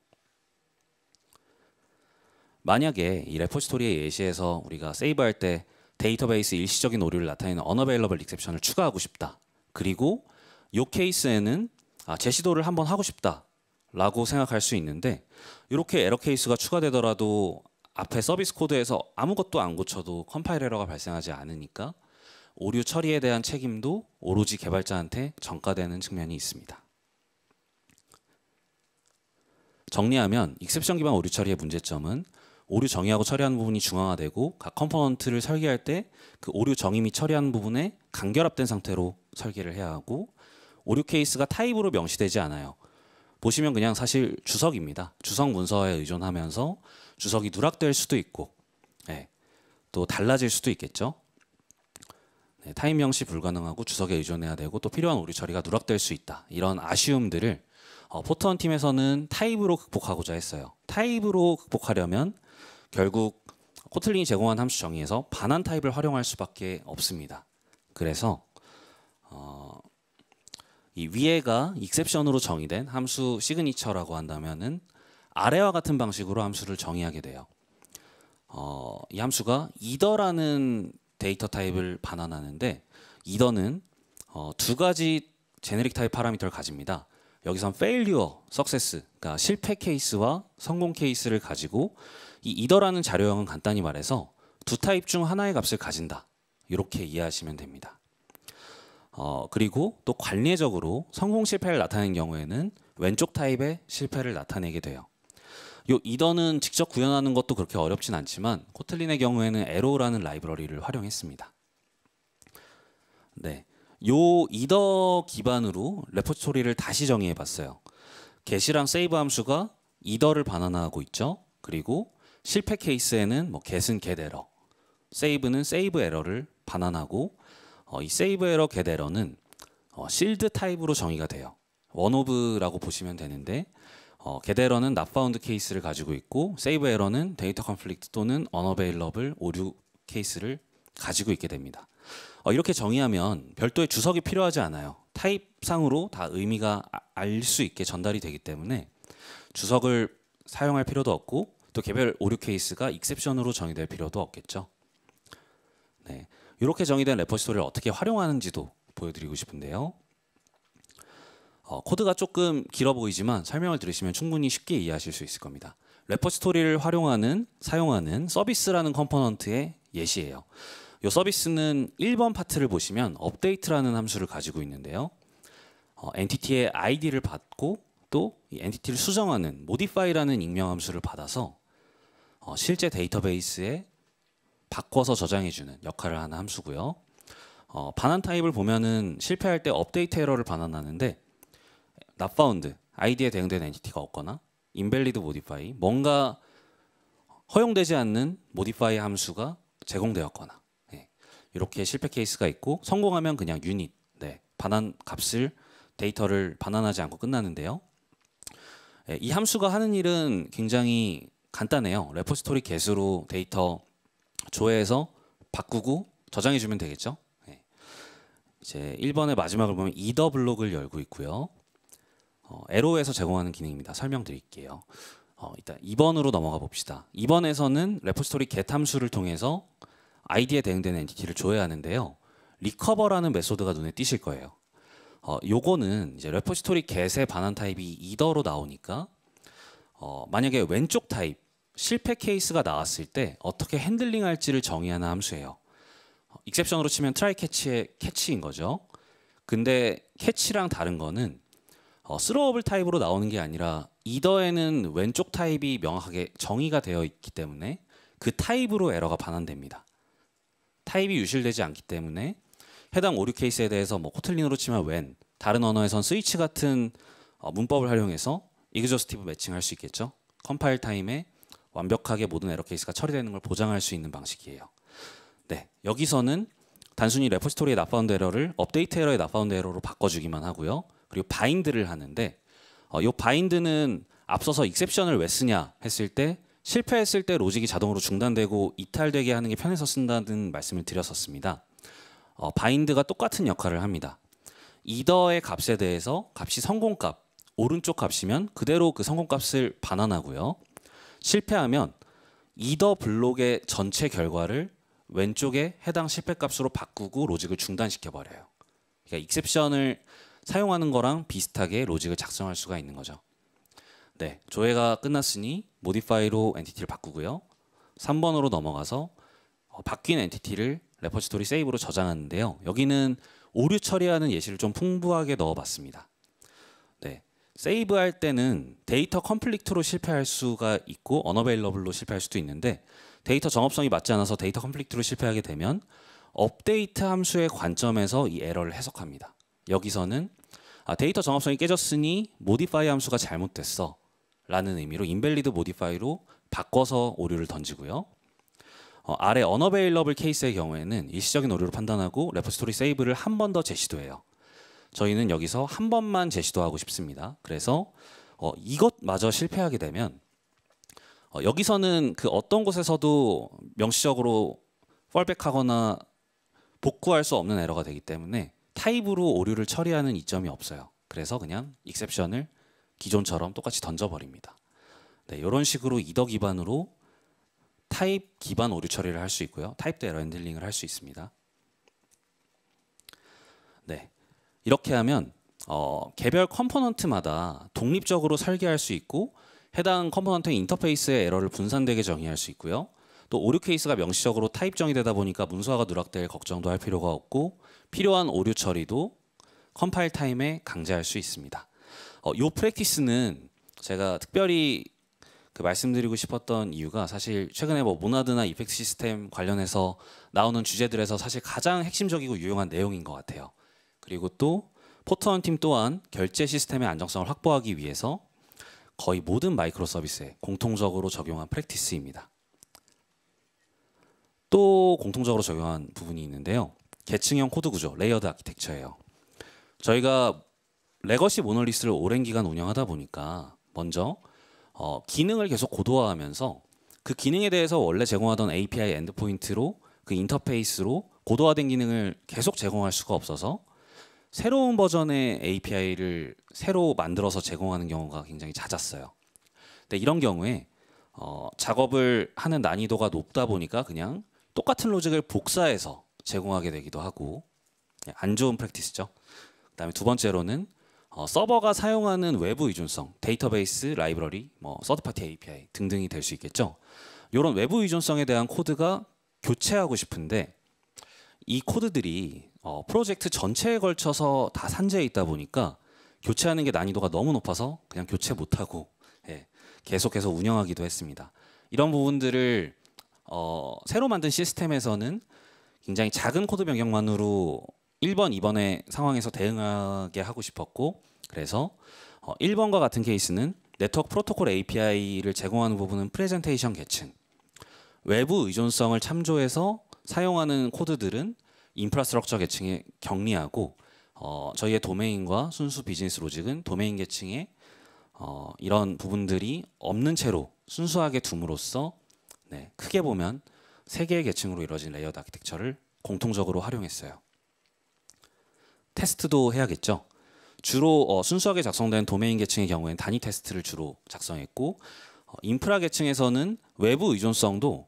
만약에 이 레포지토리의 예시에서 우리가 세이브할 때 데이터베이스 일시적인 오류를 나타내는 unavailable 익셉션을 추가하고 싶다. 그리고 이 케이스에는 재시도를 한번 하고 싶다 라고 생각할 수 있는데, 이렇게 에러 케이스가 추가되더라도 앞에 서비스 코드에서 아무것도 안 고쳐도 컴파일 에러가 발생하지 않으니까 오류 처리에 대한 책임도 오로지 개발자한테 전가되는 측면이 있습니다. 정리하면 익셉션 기반 오류 처리의 문제점은 오류 정의하고 처리하는 부분이 중앙화되고, 각 컴포넌트를 설계할 때 그 오류 정의 및 처리하는 부분에 간결합된 상태로 설계를 해야 하고, 오류 케이스가 타입으로 명시되지 않아요. 보시면 그냥 사실 주석입니다. 주석 문서에 의존하면서 주석이 누락될 수도 있고, 또 달라질 수도 있겠죠. 타입 명시 불가능하고 주석에 의존해야 되고, 또 필요한 오류 처리가 누락될 수 있다. 이런 아쉬움들을 포트원 팀에서는 타입으로 극복하고자 했어요. 타입으로 극복하려면 결국 코틀린이 제공한 함수 정의에서 반환 타입을 활용할 수밖에 없습니다. 그래서 이 위에가 익셉션으로 정의된 함수 시그니처라고 한다면은 아래와 같은 방식으로 함수를 정의하게 돼요. 이 함수가 either라는 데이터 타입을 반환하는데, either는 두 가지 제네릭 타입 파라미터를 가집니다. 여기선 failure, success, 그러니까 실패 케이스와 성공 케이스를 가지고, 이 either라는 자료형은 간단히 말해서 두 타입 중 하나의 값을 가진다. 이렇게 이해하시면 됩니다. 그리고 또 관례적으로 성공 실패를 나타내는 경우에는 왼쪽 타입의 실패를 나타내게 돼요. 이 either는 직접 구현하는 것도 그렇게 어렵진 않지만 코틀린의 경우에는 arrow라는 라이브러리를 활용했습니다. 네, 요 either 기반으로 레포지토리를 다시 정의해 봤어요. get이랑 save 함수가 either를 반환하고 있죠. 그리고 실패 케이스에는 get은 get error, save는 save error를 반환하고, 이 save error, get error는 shield 타입으로 정의가 돼요. one-of라고 보시면 되는데, get error는 not found 케이스를 가지고 있고, save error는 데이터 컨플릭트 또는 unavailable 오류 케이스를 가지고 있게 됩니다. 이렇게 정의하면 별도의 주석이 필요하지 않아요. 타입상으로 다 의미가 알 수 있게 전달이 되기 때문에 주석을 사용할 필요도 없고, 또 개별 오류 케이스가 익셉션으로 정의될 필요도 없겠죠. 네, 이렇게 정의된 레포지토리를 어떻게 활용하는지도 보여드리고 싶은데요. 코드가 조금 길어 보이지만 설명을 들으시면 충분히 쉽게 이해하실 수 있을 겁니다. 레포지토리를 사용하는 서비스라는 컴포넌트의 예시예요. 이 서비스는 1번 파트를 보시면 update라는 함수를 가지고 있는데요. 엔티티의 id를 받고, 또 이 엔티티를 수정하는 modify라는 익명 함수를 받아서 실제 데이터베이스에 바꿔서 저장해주는 역할을 하는 함수고요. 반환 타입을 보면은 실패할 때 업데이트 에러를 반환하는데, not found, id에 대응되는 엔티티가 없거나, invalid modify, 뭔가 허용되지 않는 modify 함수가 제공되었거나, 이렇게 실패 케이스가 있고, 성공하면 그냥 유닛, 반환 값을 데이터를 반환하지 않고 끝나는데요. 이 함수가 하는 일은 굉장히 간단해요. 레포지토리 get으로 데이터 조회해서 바꾸고 저장해주면 되겠죠. 이제 1번의 마지막을 보면 either 블록을 열고 있고요. arrow에서 제공하는 기능입니다. 설명드릴게요. 일단 2번으로 넘어가 봅시다. 2번에서는 레포지토리 get 함수를 통해서 id에 대응되는 엔티티를 조회하는데요. recover라는 메소드가 눈에 띄실 거예요. 요거는 이제 레포지토리 get의 반환 타입이 either로 나오니까 만약에 왼쪽 타입 실패 케이스가 나왔을 때 어떻게 핸들링할지를 정의하는 함수예요. 익셉션으로 치면 트라이 캐치의 캐치인 거죠. 근데 캐치랑 다른 거는 스로어블 타입으로 나오는 게 아니라 이더에는 왼쪽 타입이 명확하게 정의가 되어 있기 때문에 그 타입으로 에러가 반환됩니다. 타입이 유실되지 않기 때문에 해당 오류 케이스에 대해서 뭐 코틀린으로 치면 when, 다른 언어에선 스위치 같은 문법을 활용해서 이그저스티브 매칭할 수 있겠죠. 컴파일 타임에 완벽하게 모든 에러 케이스가 처리되는 걸 보장할 수 있는 방식이에요. 네, 여기서는 단순히 레포지토리의 낫바운드 에러를 업데이트 에러의 낫바운드 에러로 바꿔주기만 하고요. 그리고 바인드를 하는데 이 바인드는 앞서서 익셉션을 왜 쓰냐 했을 때 실패했을 때 로직이 자동으로 중단되고 이탈되게 하는 게 편해서 쓴다는 말씀을 드렸었습니다. 바인드가 똑같은 역할을 합니다. 이더의 값에 대해서 값이 성공값, 오른쪽 값이면 그대로 그 성공값을 반환하고요. 실패하면 이더 블록의 전체 결과를 왼쪽에 해당 실패값으로 바꾸고 로직을 중단시켜 버려요. 그러니까 익셉션을 사용하는 거랑 비슷하게 로직을 작성할 수가 있는 거죠. 네, 조회가 끝났으니 모디파이로 엔티티를 바꾸고요. 3번으로 넘어가서 바뀐 엔티티를 레포지토리 세이브로 저장하는데요. 여기는 오류 처리하는 예시를 좀 풍부하게 넣어봤습니다. 네, 세이브할 때는 데이터 컴플리트로 실패할 수가 있고 언어베일러블로 실패할 수도 있는데 데이터 정업성이 맞지 않아서 데이터 컴플리트로 실패하게 되면 업데이트 함수의 관점에서 이 에러를 해석합니다. 여기서는 데이터 정업성이 깨졌으니 모디파이 함수가 잘못됐어 라는 의미로 인밸리드 모디파이로 바꿔서 오류를 던지고요. 아래 unavailable 케이스의 경우에는 일시적인 오류를 판단하고 레포지토리 세이브를 한 번 더 재시도해요. 저희는 여기서 한 번만 재시도하고 싶습니다. 그래서 이것마저 실패하게 되면 여기서는 그 어떤 곳에서도 명시적으로 펄백하거나 복구할 수 없는 에러가 되기 때문에 타입으로 오류를 처리하는 이점이 없어요. 그래서 그냥 익셉션을 기존처럼 똑같이 던져버립니다. 네, 이런 식으로 이더 기반으로 타입 기반 오류 처리를 할 수 있고요. 타입도 에러 핸들링을 할 수 있습니다. 네, 이렇게 하면 개별 컴포넌트마다 독립적으로 설계할 수 있고 해당 컴포넌트의 인터페이스의 에러를 분산되게 정의할 수 있고요. 또 오류 케이스가 명시적으로 타입 정의되다 보니까 문서화가 누락될 걱정도 할 필요가 없고 필요한 오류 처리도 컴파일 타임에 강제할 수 있습니다. 이 프랙티스는 제가 특별히 말씀드리고 싶었던 이유가 사실 최근에 뭐 모나드나 이펙트 시스템 관련해서 나오는 주제들에서 사실 가장 핵심적이고 유용한 내용인 것 같아요. 그리고 또 포트원 팀 또한 결제 시스템의 안정성을 확보하기 위해서 거의 모든 마이크로 서비스에 공통적으로 적용한 프랙티스입니다. 또 공통적으로 적용한 부분이 있는데요. 계층형 코드 구조, 레이어드 아키텍처예요. 저희가 레거시 모놀리스를 오랜 기간 운영하다 보니까 먼저 기능을 계속 고도화하면서 그 기능에 대해서 원래 제공하던 API 엔드포인트로 그 인터페이스로 고도화된 기능을 계속 제공할 수가 없어서 새로운 버전의 API를 새로 만들어서 제공하는 경우가 굉장히 잦았어요. 근데 이런 경우에 작업을 하는 난이도가 높다 보니까 그냥 똑같은 로직을 복사해서 제공하게 되기도 하고 안 좋은 프랙티스죠. 그다음에 두 번째로는 서버가 사용하는 외부 의존성, 데이터베이스, 라이브러리, 뭐 서드파티 API 등등이 될 수 있겠죠. 이런 외부 의존성에 대한 코드가 교체하고 싶은데 이 코드들이 프로젝트 전체에 걸쳐서 다 산재해 있다 보니까 교체하는 게 난이도가 너무 높아서 그냥 교체 못하고 계속해서 운영하기도 했습니다. 이런 부분들을 새로 만든 시스템에서는 굉장히 작은 코드 변경만으로 1번, 2번의 상황에서 대응하게 하고 싶었고 그래서 1번과 같은 케이스는 네트워크 프로토콜 API를 제공하는 부분은 프레젠테이션 계층, 외부 의존성을 참조해서 사용하는 코드들은 인프라스트럭처 계층에 격리하고 저희의 도메인과 순수 비즈니스 로직은 도메인 계층에 이런 부분들이 없는 채로 순수하게 둠으로써 크게 보면 3개의 계층으로 이루어진 레이어드 아키텍처를 공통적으로 활용했어요. 테스트도 해야겠죠. 주로 순수하게 작성된 도메인 계층의 경우에는 단위 테스트를 주로 작성했고 인프라 계층에서는 외부 의존성도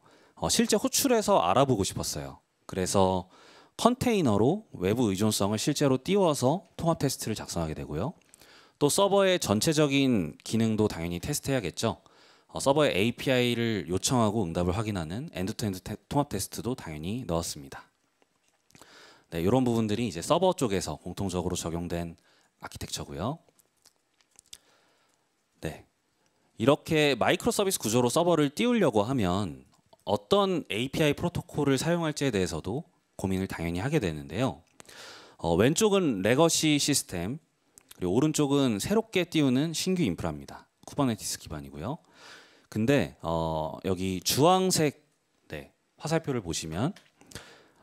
실제 호출해서 알아보고 싶었어요. 그래서 컨테이너로 외부 의존성을 실제로 띄워서 통합 테스트를 작성하게 되고요. 또 서버의 전체적인 기능도 당연히 테스트해야겠죠. 서버의 API를 요청하고 응답을 확인하는 엔드투엔드 통합 테스트도 당연히 넣었습니다. 네, 이런 부분들이 이제 서버 쪽에서 공통적으로 적용된 아키텍처고요. 네, 이렇게 마이크로 서비스 구조로 서버를 띄우려고 하면 어떤 API 프로토콜을 사용할지에 대해서도 고민을 당연히 하게 되는데요. 왼쪽은 레거시 시스템, 그리고 오른쪽은 새롭게 띄우는 신규 인프라입니다. 쿠버네티스 기반이고요. 근데 여기 주황색 화살표를 보시면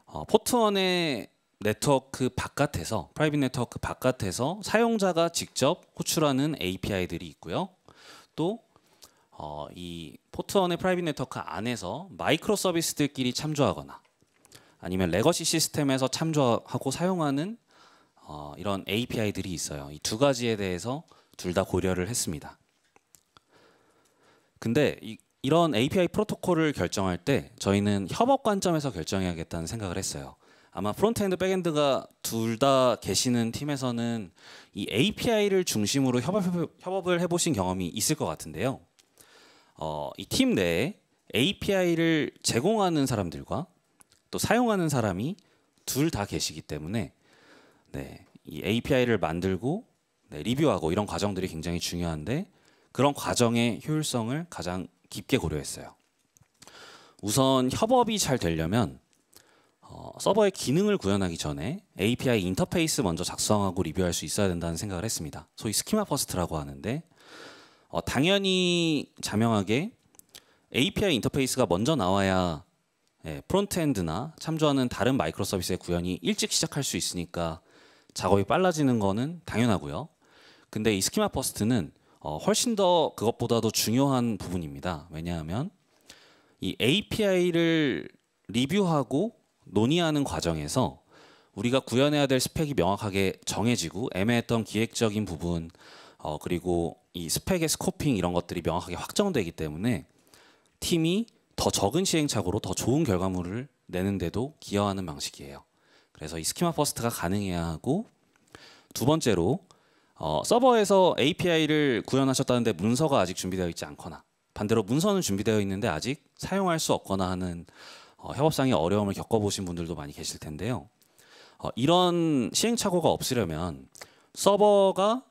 포트1의 네트워크 바깥에서, 프라이빗 네트워크 바깥에서 사용자가 직접 호출하는 API들이 있고요. 또 이 포트1의 프라이빗 네트워크 안에서 마이크로 서비스들끼리 참조하거나 아니면 레거시 시스템에서 참조하고 사용하는 이런 API들이 있어요. 이 두 가지에 대해서 둘 다 고려를 했습니다. 근데 이런 API 프로토콜을 결정할 때 저희는 협업 관점에서 결정해야겠다는 생각을 했어요. 아마 프론트엔드, 백엔드가 둘 다 계시는 팀에서는 이 API를 중심으로 협업을 해보신 경험이 있을 것 같은데요. 이 팀 내에 API를 제공하는 사람들과 또 사용하는 사람이 둘 다 계시기 때문에 이 API를 만들고 리뷰하고 이런 과정들이 굉장히 중요한데 그런 과정의 효율성을 가장 깊게 고려했어요. 우선 협업이 잘 되려면 서버의 기능을 구현하기 전에 API 인터페이스 먼저 작성하고 리뷰할 수 있어야 된다는 생각을 했습니다. 소위 스키마 퍼스트라고 하는데 당연히 자명하게 API 인터페이스가 먼저 나와야 프론트엔드나 참조하는 다른 마이크로 서비스의 구현이 일찍 시작할 수 있으니까 작업이 빨라지는 거는 당연하고요. 근데 이 스키마 퍼스트는 훨씬 더 그것보다도 중요한 부분입니다. 왜냐하면 이 API를 리뷰하고 논의하는 과정에서 우리가 구현해야 될 스펙이 명확하게 정해지고 애매했던 기획적인 부분 그리고 이 스펙의 스코핑 이런 것들이 명확하게 확정되기 때문에 팀이 더 적은 시행착오로 더 좋은 결과물을 내는데도 기여하는 방식이에요. 그래서 이 스키마 퍼스트가 가능해야 하고 두 번째로 서버에서 API를 구현하셨다는데 문서가 아직 준비되어 있지 않거나 반대로 문서는 준비되어 있는데 아직 사용할 수 없거나 하는 협업상의 어려움을 겪어보신 분들도 많이 계실 텐데요. 이런 시행착오가 없으려면 서버가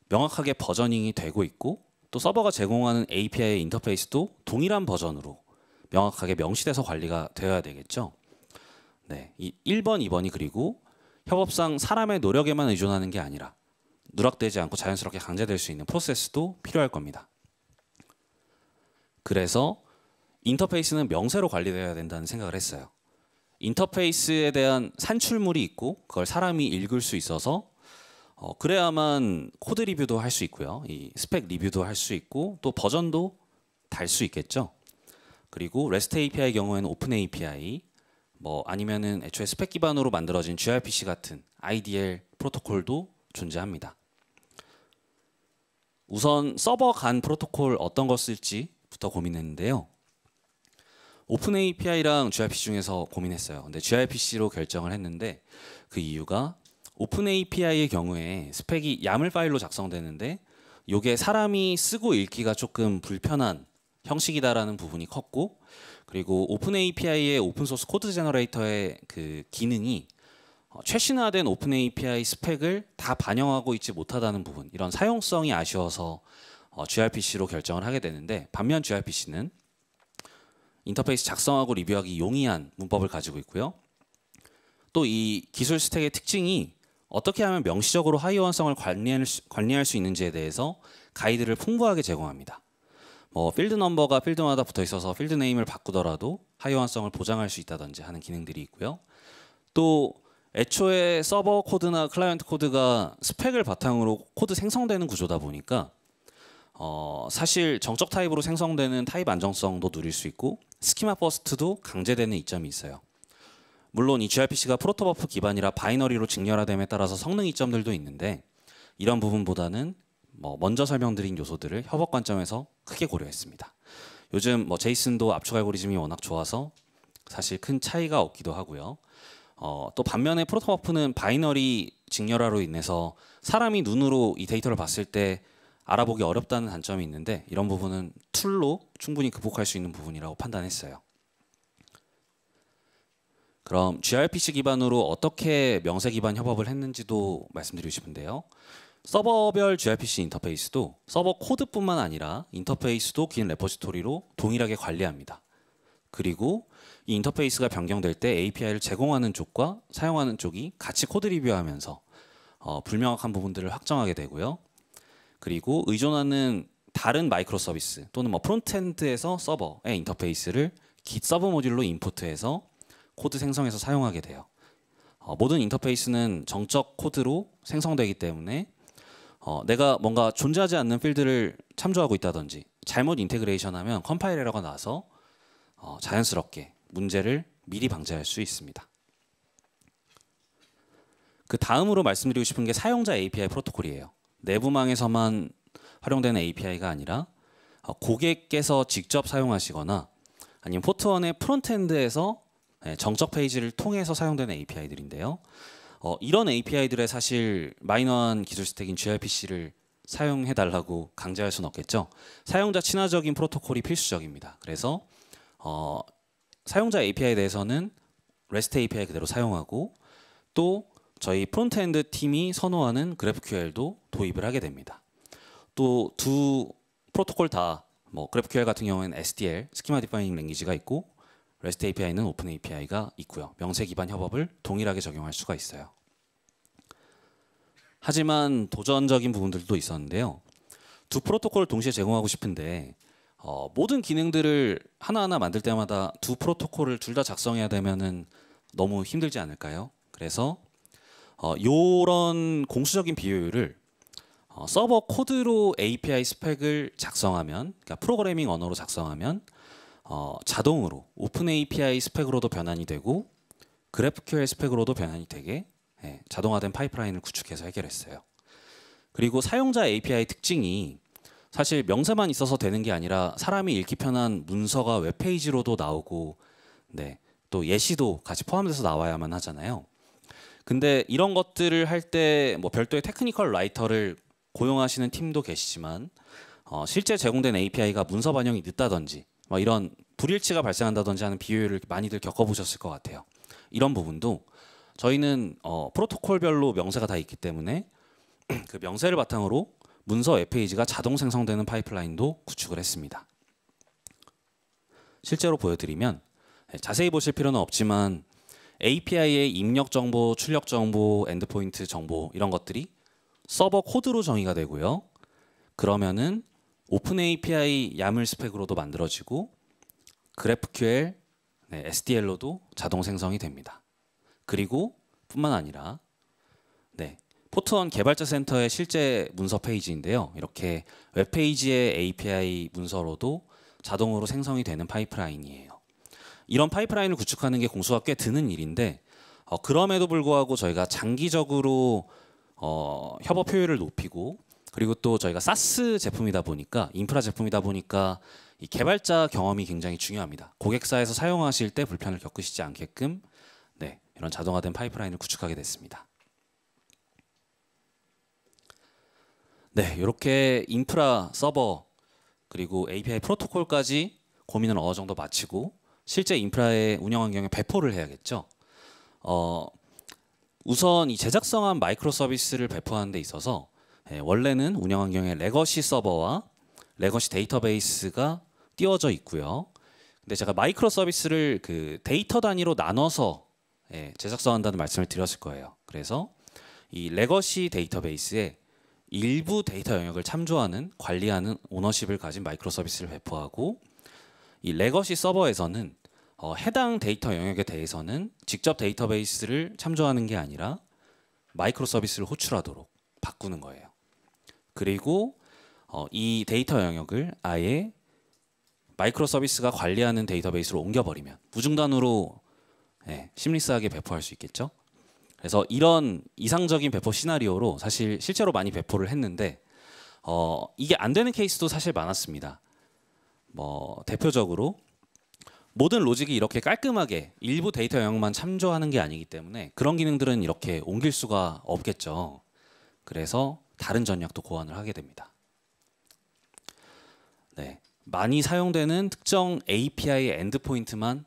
명확하게 버저닝이 되고 있고 또 서버가 제공하는 API 인터페이스도 동일한 버전으로 명확하게 명시돼서 관리가 되어야 되겠죠. 이 1번, 2번이 그리고 협업상 사람의 노력에만 의존하는 게 아니라 누락되지 않고 자연스럽게 강제될 수 있는 프로세스도 필요할 겁니다. 그래서 인터페이스는 명세로 관리되어야 된다는 생각을 했어요. 인터페이스에 대한 산출물이 있고 그걸 사람이 읽을 수 있어서 그래야만 코드 리뷰도 할 수 있고요. 이 스펙 리뷰도 할 수 있고 또 버전도 달 수 있겠죠. 그리고 REST API의 경우에는 오픈 API 아니면은 애초에 스펙 기반으로 만들어진 gRPC 같은 IDL 프로토콜도 존재합니다. 우선 서버 간 프로토콜 어떤 거 쓸지부터 고민했는데요. 오픈 API랑 gRPC 중에서 고민했어요. 근데 gRPC로 결정을 했는데 그 이유가 오픈 API의 경우에 스펙이 YAML 파일로 작성되는데 이게 사람이 쓰고 읽기가 조금 불편한 형식이다라는 부분이 컸고 그리고 오픈 API의 오픈소스 코드 제너레이터의 그 기능이 최신화된 오픈 API 스펙을 다 반영하고 있지 못하다는 부분 이런 사용성이 아쉬워서 gRPC로 결정을 하게 되는데 반면 gRPC는 인터페이스 작성하고 리뷰하기 용이한 문법을 가지고 있고요. 또 이 기술 스택의 특징이 어떻게 하면 명시적으로 하이원성을 관리할 수 있는지에 대해서 가이드를 풍부하게 제공합니다. 필드 넘버가 필드마다 붙어 있어서 필드 네임을 바꾸더라도 하이원성을 보장할 수 있다든지 하는 기능들이 있고요. 또 애초에 서버 코드나 클라이언트 코드가 스펙을 바탕으로 코드 생성되는 구조다 보니까 사실 정적 타입으로 생성되는 타입 안정성도 누릴 수 있고 스키마 버스트도 강제되는 이점이 있어요. 물론 이 gRPC가 프로토버프 기반이라 바이너리로 직렬화됨에 따라서 성능 이점들도 있는데 이런 부분보다는 먼저 설명드린 요소들을 협업 관점에서 크게 고려했습니다. 요즘 제이슨도 압축 알고리즘이 워낙 좋아서 사실 큰 차이가 없기도 하고요. 또 반면에 프로토버프는 바이너리 직렬화로 인해서 사람이 눈으로 이 데이터를 봤을 때 알아보기 어렵다는 단점이 있는데 이런 부분은 툴로 충분히 극복할 수 있는 부분이라고 판단했어요. 그럼 gRPC 기반으로 어떻게 명세 기반 협업을 했는지도 말씀드리고 싶은데요. 서버별 gRPC 인터페이스도 서버 코드뿐만 아니라 인터페이스도 긴 레포지토리로 동일하게 관리합니다. 그리고 이 인터페이스가 변경될 때 API를 제공하는 쪽과 사용하는 쪽이 같이 코드 리뷰하면서 불명확한 부분들을 확정하게 되고요. 그리고 의존하는 다른 마이크로 서비스 또는 프론트엔드에서 서버의 인터페이스를 Git 서브 모듈로 임포트해서 코드 생성해서 사용하게 돼요. 모든 인터페이스는 정적 코드로 생성되기 때문에 내가 뭔가 존재하지 않는 필드를 참조하고 있다든지 잘못 인테그레이션하면 컴파일 에러가 나서 자연스럽게 문제를 미리 방지할 수 있습니다. 그 다음으로 말씀드리고 싶은 게 사용자 API 프로토콜이에요. 내부망에서만 활용되는 API가 아니라 고객께서 직접 사용하시거나 아니면 포트원의 프론트엔드에서 정적 페이지를 통해서 사용되는 API들인데요. 이런 API들의 사실 마이너한 기술 스택인 gRPC를 사용해달라고 강제할 수는 없겠죠. 사용자 친화적인 프로토콜이 필수적입니다. 그래서 사용자 API에 대해서는 REST API 그대로 사용하고 또 저희 프론트엔드 팀이 선호하는 GraphQL도 도입을 하게 됩니다. 또 두 프로토콜 다 GraphQL 같은 경우에는 SDL, 스키마 디파이닝 랭귀지가 있고 REST API는 오픈 API가 있고요. 명세 기반 협업을 동일하게 적용할 수가 있어요. 하지만 도전적인 부분들도 있었는데요. 두 프로토콜을 동시에 제공하고 싶은데 모든 기능들을 하나하나 만들 때마다 두 프로토콜을 둘 다 작성해야 되면은 너무 힘들지 않을까요? 그래서 이런 공수적인 비효율을 서버 코드로 API 스펙을 작성하면, 그러니까 프로그래밍 언어로 작성하면 자동으로 오픈 API 스펙으로도 변환이 되고 GraphQL 스펙으로도 변환이 되게 자동화된 파이프라인을 구축해서 해결했어요. 그리고 사용자 API 특징이 사실 명세만 있어서 되는 게 아니라 사람이 읽기 편한 문서가 웹페이지로도 나오고 또 예시도 같이 포함돼서 나와야만 하잖아요. 근데 이런 것들을 할 때 별도의 테크니컬 라이터를 고용하시는 팀도 계시지만 실제 제공된 API가 문서 반영이 늦다든지 이런 불일치가 발생한다든지 하는 비효율을 많이들 겪어보셨을 것 같아요. 이런 부분도 저희는 프로토콜별로 명세가 다 있기 때문에 그 명세를 바탕으로 문서 웹페이지가 자동 생성되는 파이프라인도 구축을 했습니다. 실제로 보여드리면 자세히 보실 필요는 없지만 API의 입력 정보, 출력 정보, 엔드포인트 정보 이런 것들이 서버 코드로 정의가 되고요. 그러면은 오픈 API YAML 스펙으로도 만들어지고 GraphQL, SDL로도 자동 생성이 됩니다. 그리고 뿐만 아니라 포트원 개발자 센터의 실제 문서 페이지인데요. 이렇게 웹페이지의 API 문서로도 자동으로 생성이 되는 파이프라인이에요. 이런 파이프라인을 구축하는 게 공수가 꽤 드는 일인데 그럼에도 불구하고 저희가 장기적으로 협업 효율을 높이고 그리고 또 저희가 사스 제품이다 보니까 인프라 제품이다 보니까 이 개발자 경험이 굉장히 중요합니다. 고객사에서 사용하실 때 불편을 겪으시지 않게끔 이런 자동화된 파이프라인을 구축하게 됐습니다. 이렇게 인프라, 서버 그리고 API 프로토콜까지 고민을 어느 정도 마치고 실제 인프라의 운영 환경에 배포를 해야겠죠. 우선 이 제작성한 마이크로 서비스를 배포하는 데 있어서 원래는 운영 환경에 레거시 서버와 레거시 데이터베이스가 띄워져 있고요. 근데 제가 마이크로 서비스를 그 데이터 단위로 나눠서 제작성한다는 말씀을 드렸을 거예요. 그래서 이 레거시 데이터베이스에 일부 데이터 영역을 참조하는 관리하는 오너십을 가진 마이크로 서비스를 배포하고 이 레거시 서버에서는 해당 데이터 영역에 대해서는 직접 데이터베이스를 참조하는 게 아니라 마이크로 서비스를 호출하도록 바꾸는 거예요. 그리고 이 데이터 영역을 아예 마이크로 서비스가 관리하는 데이터베이스로 옮겨버리면 무중단으로 심리스하게 배포할 수 있겠죠. 그래서 이런 이상적인 배포 시나리오로 사실 실제로 많이 배포를 했는데 이게 안 되는 케이스도 사실 많았습니다. 대표적으로 모든 로직이 이렇게 깔끔하게 일부 데이터 영역만 참조하는 게 아니기 때문에 그런 기능들은 이렇게 옮길 수가 없겠죠. 그래서 다른 전략도 고안을 하게 됩니다. 많이 사용되는 특정 API의 엔드포인트만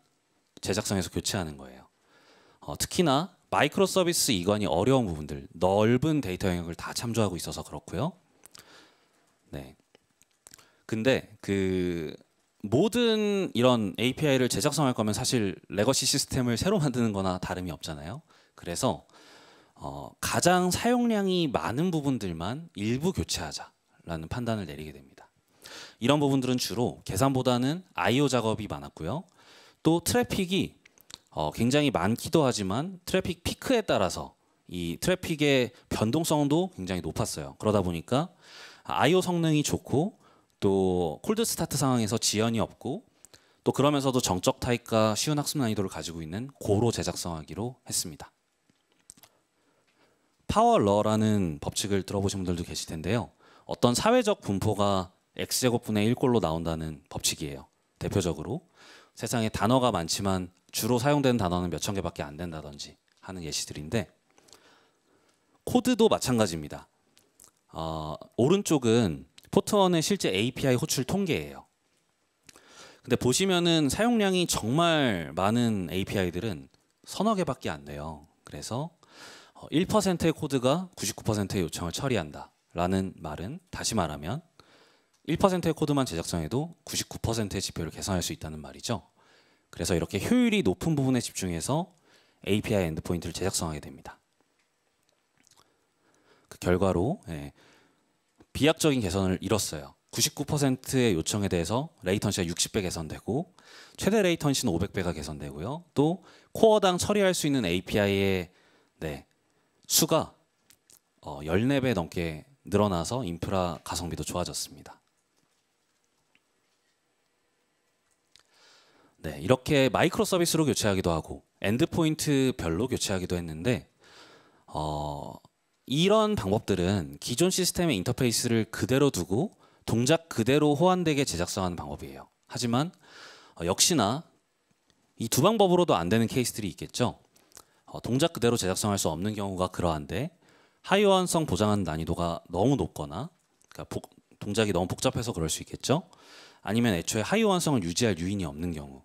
제작성에서 교체하는 거예요. 특히나 마이크로 서비스 이관이 어려운 부분들, 넓은 데이터 영역을 다 참조하고 있어서 그렇고요. 네. 근데 그 모든 이런 API를 제작성할 거면 사실 레거시 시스템을 새로 만드는 거나 다름이 없잖아요. 그래서 가장 사용량이 많은 부분들만 일부 교체하자라는 판단을 내리게 됩니다. 이런 부분들은 주로 계산보다는 I/O 작업이 많았고요. 또 트래픽이 굉장히 많기도 하지만 트래픽 피크에 따라서 이 트래픽의 변동성도 굉장히 높았어요. 그러다 보니까 I/O 성능이 좋고 또 콜드 스타트 상황에서 지연이 없고 또 그러면서도 정적 타입과 쉬운 학습 난이도를 가지고 있는 고로 제작성하기로 했습니다. 파워러라는 법칙을 들어보신 분들도 계실 텐데요. 어떤 사회적 분포가 x제곱분의 1꼴로 나온다는 법칙이에요. 대표적으로 세상에 단어가 많지만 주로 사용되는 단어는 몇천 개밖에 안 된다든지 하는 예시들인데 코드도 마찬가지입니다. 오른쪽은 포트원의 실제 API 호출 통계예요. 근데 보시면은 사용량이 정말 많은 API들은 서너 개밖에 안 돼요. 그래서 1%의 코드가 99%의 요청을 처리한다라는 말은 다시 말하면 1%의 코드만 제작성해도 99%의 지표를 개선할 수 있다는 말이죠. 그래서 이렇게 효율이 높은 부분에 집중해서 API 엔드포인트를 제작성하게 됩니다. 그 결과로 비약적인 개선을 이뤘어요. 99%의 요청에 대해서 레이턴시가 60배 개선되고 최대 레이턴시는 500배가 개선되고요. 또 코어당 처리할 수 있는 API의 수가 14배 넘게 늘어나서 인프라 가성비도 좋아졌습니다. 네, 이렇게 마이크로 서비스로 교체하기도 하고 엔드포인트별로 교체하기도 했는데 이런 방법들은 기존 시스템의 인터페이스를 그대로 두고 동작 그대로 호환되게 제작성하는 방법이에요. 하지만 역시나 이 두 방법으로도 안 되는 케이스들이 있겠죠. 동작 그대로 제작성할 수 없는 경우가 그러한데 하이 호환성 보장하는 난이도가 너무 높거나 그러니까 동작이 너무 복잡해서 그럴 수 있겠죠. 아니면 애초에 하이 호환성을 유지할 요인이 없는 경우.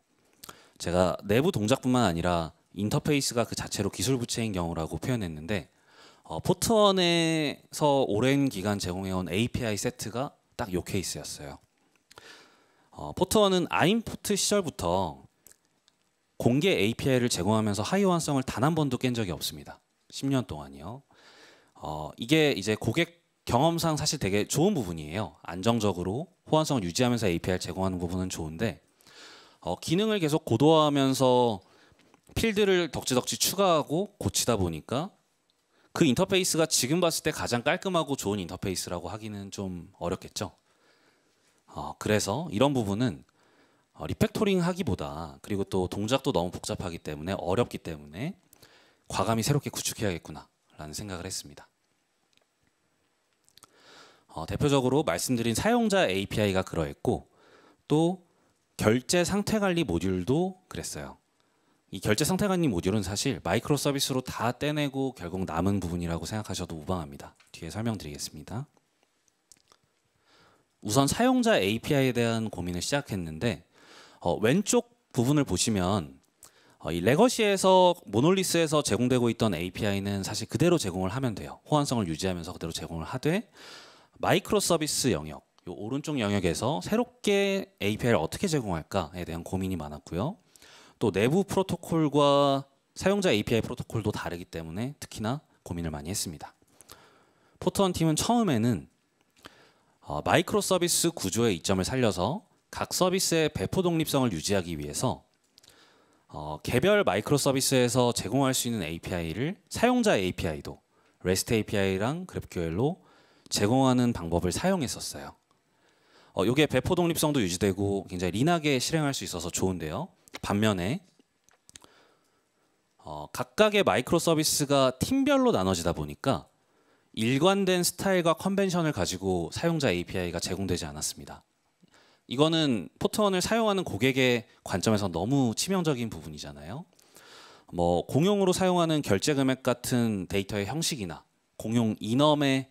제가 내부 동작뿐만 아니라 인터페이스가 그 자체로 기술 부채인 경우라고 표현했는데 포트원에서 오랜 기간 제공해온 API 세트가 딱 이 케이스였어요. 포트원은 아임포트 시절부터 공개 API를 제공하면서 하이 호환성을 단 한 번도 깬 적이 없습니다. 10년 동안이요. 이게 이제 고객 경험상 사실 되게 좋은 부분이에요. 안정적으로 호환성을 유지하면서 API를 제공하는 부분은 좋은데 기능을 계속 고도화하면서 필드를 덕지덕지 추가하고 고치다 보니까 그 인터페이스가 지금 봤을 때 가장 깔끔하고 좋은 인터페이스라고 하기는 좀 어렵겠죠. 그래서 이런 부분은 리팩토링 하기보다 그리고 또 동작도 너무 복잡하기 때문에 어렵기 때문에 과감히 새롭게 구축해야겠구나 라는 생각을 했습니다. 대표적으로 말씀드린 사용자 API가 그러했고 또 결제 상태 관리 모듈도 그랬어요. 이 결제 상태 관리 모듈은 사실 마이크로 서비스로 다 떼내고 결국 남은 부분이라고 생각하셔도 무방합니다. 뒤에 설명드리겠습니다. 우선 사용자 API에 대한 고민을 시작했는데 왼쪽 부분을 보시면 이 레거시에서 모놀리스에서 제공되고 있던 API는 사실 그대로 제공을 하면 돼요. 호환성을 유지하면서 그대로 제공을 하되 마이크로 서비스 영역, 이 오른쪽 영역에서 새롭게 API를 어떻게 제공할까에 대한 고민이 많았고요. 또 내부 프로토콜과 사용자 API 프로토콜도 다르기 때문에 특히나 고민을 많이 했습니다. 포트원 팀은 처음에는 마이크로 서비스 구조의 이점을 살려서 각 서비스의 배포 독립성을 유지하기 위해서 개별 마이크로 서비스에서 제공할 수 있는 API를 사용자 API도 REST API랑 GraphQL로 제공하는 방법을 사용했었어요. 이게 배포 독립성도 유지되고 굉장히 린하게 실행할 수 있어서 좋은데요. 반면에 각각의 마이크로 서비스가 팀별로 나눠지다 보니까 일관된 스타일과 컨벤션을 가지고 사용자 API가 제공되지 않았습니다. 이거는 포트원을 사용하는 고객의 관점에서 너무 치명적인 부분이잖아요. 공용으로 사용하는 결제 금액 같은 데이터의 형식이나 공용 인엄의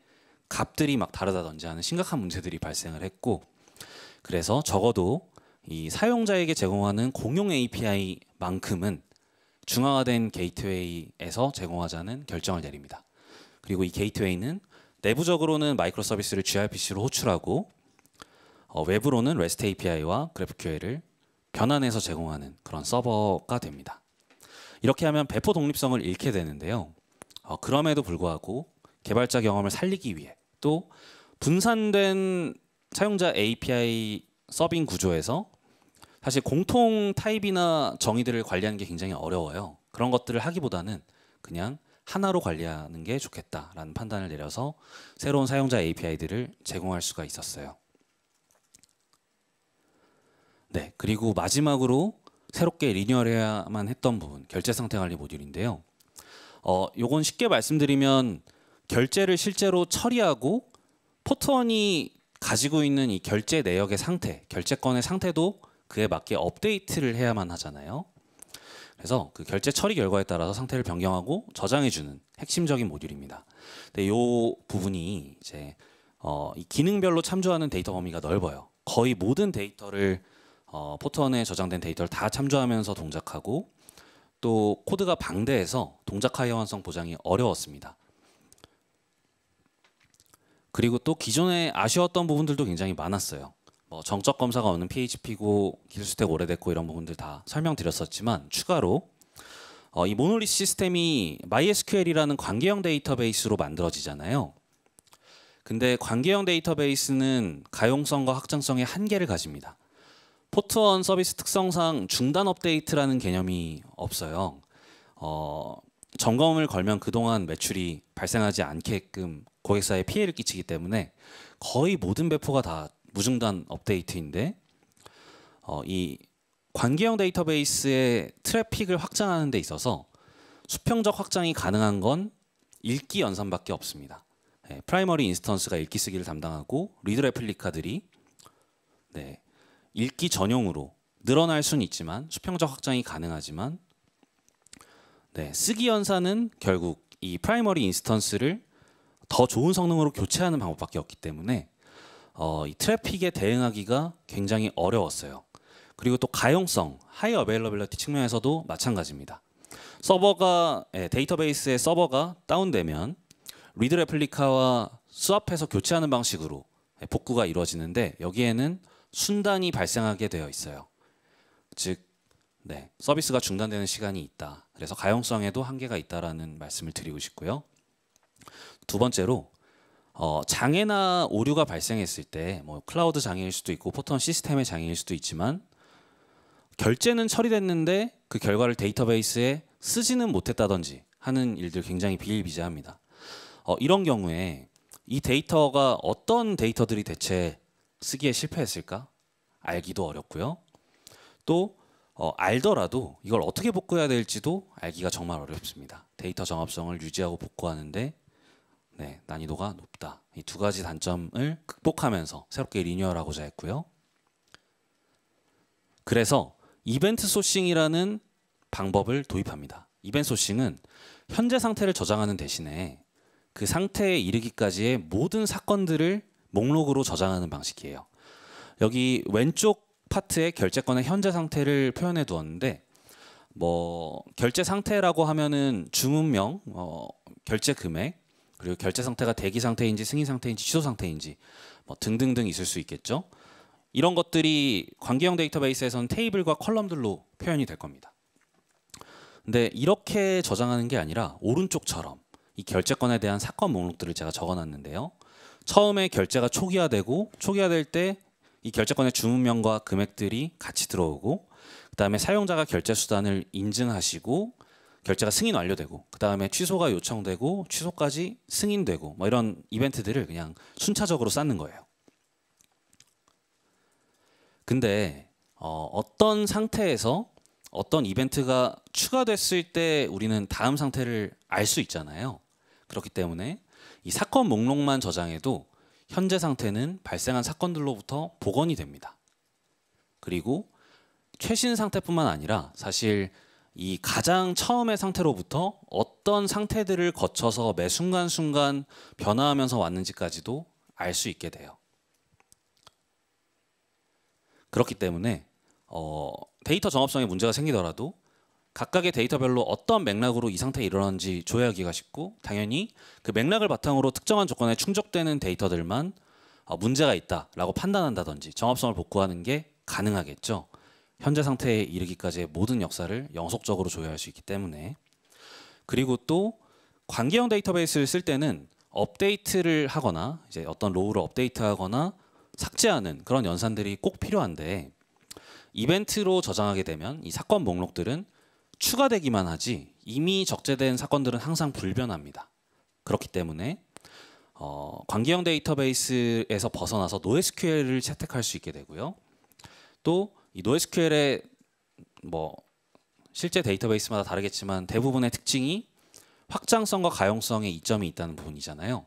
값들이 막 다르다든지 하는 심각한 문제들이 발생을 했고 그래서 적어도 이 사용자에게 제공하는 공용 API만큼은 중앙화된 게이트웨이에서 제공하자는 결정을 내립니다. 그리고 이 게이트웨이는 내부적으로는 마이크로 서비스를 gRPC로 호출하고 외부로는 REST API와 GraphQL을 변환해서 제공하는 그런 서버가 됩니다. 이렇게 하면 배포 독립성을 잃게 되는데요. 그럼에도 불구하고 개발자 경험을 살리기 위해 또 분산된 사용자 API 서빙 구조에서 사실 공통 타입이나 정의들을 관리하는 게 굉장히 어려워요. 그런 것들을 하기보다는 그냥 하나로 관리하는 게 좋겠다라는 판단을 내려서 새로운 사용자 API들을 제공할 수가 있었어요. 네, 그리고 마지막으로 새롭게 리뉴얼해야만 했던 부분, 결제 상태 관리 모듈인데요. 요건 쉽게 말씀드리면 결제를 실제로 처리하고 포트원이 가지고 있는 이 결제 내역의 상태, 결제건의 상태도 그에 맞게 업데이트를 해야만 하잖아요. 그래서 그 결제 처리 결과에 따라서 상태를 변경하고 저장해주는 핵심적인 모듈입니다. 근데 이 부분이 이제 이 기능별로 참조하는 데이터 범위가 넓어요. 거의 모든 데이터를 포트원에 저장된 데이터를 다 참조하면서 동작하고 또 코드가 방대해서 동작 하이어완성 보장이 어려웠습니다. 그리고 또 기존에 아쉬웠던 부분들도 굉장히 많았어요. 정적 검사가 없는 PHP고 기술 스택 오래됐고 이런 부분들 다 설명드렸었지만 추가로 이 모노리스 시스템이 MySQL이라는 관계형 데이터베이스로 만들어지잖아요. 근데 관계형 데이터베이스는 가용성과 확장성의 한계를 가집니다. 포트원 서비스 특성상 중단 업데이트라는 개념이 없어요. 점검을 걸면 그동안 매출이 발생하지 않게끔 고객사에 피해를 끼치기 때문에 거의 모든 배포가 다 무중단 업데이트인데 이 관계형 데이터베이스의 트래픽을 확장하는 데 있어서 수평적 확장이 가능한 건 읽기 연산밖에 없습니다. 프라이머리 인스턴스가 읽기 쓰기를 담당하고 리드 레플리카들이 읽기 전용으로 늘어날 수는 있지만 수평적 확장이 가능하지만 쓰기 연산은 결국 이 프라이머리 인스턴스를 더 좋은 성능으로 교체하는 방법밖에 없기 때문에 이 트래픽에 대응하기가 굉장히 어려웠어요. 그리고 또 가용성, 하이 어베일러빌리티 측면에서도 마찬가지입니다. 데이터베이스의 서버가 다운되면 리드 레플리카와 스왑해서 교체하는 방식으로 복구가 이루어지는데 여기에는 순단이 발생하게 되어 있어요. 즉, 서비스가 중단되는 시간이 있다. 그래서 가용성에도 한계가 있다라는 말씀을 드리고 싶고요. 두 번째로 장애나 오류가 발생했을 때 클라우드 장애일 수도 있고 포트원 시스템의 장애일 수도 있지만 결제는 처리됐는데 그 결과를 데이터베이스에 쓰지는 못했다든지 하는 일들 굉장히 비일비재합니다. 이런 경우에 이 데이터가 어떤 데이터들이 대체 쓰기에 실패했을까? 알기도 어렵고요. 또 알더라도 이걸 어떻게 복구해야 될지도 알기가 정말 어렵습니다. 데이터 정합성을 유지하고 복구하는데 난이도가 높다. 이 두 가지 단점을 극복하면서 새롭게 리뉴얼하고자 했고요. 그래서 이벤트 소싱이라는 방법을 도입합니다. 이벤트 소싱은 현재 상태를 저장하는 대신에 그 상태에 이르기까지의 모든 사건들을 목록으로 저장하는 방식이에요. 여기 왼쪽 파트에 결제건의 현재 상태를 표현해 두었는데 결제 상태라고 하면은 주문명, 결제 금액, 그리고 결제 상태가 대기 상태인지 승인 상태인지 취소 상태인지 등등등 있을 수 있겠죠. 이런 것들이 관계형 데이터베이스에서는 테이블과 컬럼들로 표현이 될 겁니다. 근데 이렇게 저장하는 게 아니라 오른쪽처럼 이 결제건에 대한 사건 목록들을 제가 적어놨는데요. 처음에 결제가 초기화되고 초기화될 때 이 결제건의 주문명과 금액들이 같이 들어오고 그 다음에 사용자가 결제 수단을 인증하시고 결제가 승인 완료되고 그 다음에 취소가 요청되고 취소까지 승인되고 이런 이벤트들을 그냥 순차적으로 쌓는 거예요. 근데 어떤 상태에서 어떤 이벤트가 추가됐을 때 우리는 다음 상태를 알 수 있잖아요. 그렇기 때문에 이 사건 목록만 저장해도 현재 상태는 발생한 사건들로부터 복원이 됩니다. 그리고 최신 상태뿐만 아니라 사실 이 가장 처음의 상태로부터 어떤 상태들을 거쳐서 매 순간순간 변화하면서 왔는지까지도 알 수 있게 돼요. 그렇기 때문에 데이터 정합성에 문제가 생기더라도 각각의 데이터별로 어떤 맥락으로 이 상태에 일어나는지 조회하기가 쉽고, 당연히 그 맥락을 바탕으로 특정한 조건에 충족되는 데이터들만 문제가 있다라고 판단한다든지 정합성을 복구하는 게 가능하겠죠. 현재 상태에 이르기까지의 모든 역사를 영속적으로 조회할 수 있기 때문에. 그리고 또 관계형 데이터베이스를 쓸 때는 업데이트를 하거나 이제 어떤 로우를 업데이트하거나 삭제하는 그런 연산들이 꼭 필요한데, 이벤트로 저장하게 되면 이 사건 목록들은 추가되기만 하지 이미 적재된 사건들은 항상 불변합니다. 그렇기 때문에 관계형 데이터베이스에서 벗어나서 NoSQL을 채택할 수 있게 되고요. 또 이 NoSQL의 실제 데이터베이스마다 다르겠지만 대부분의 특징이 확장성과 가용성에 이점이 있다는 부분이잖아요.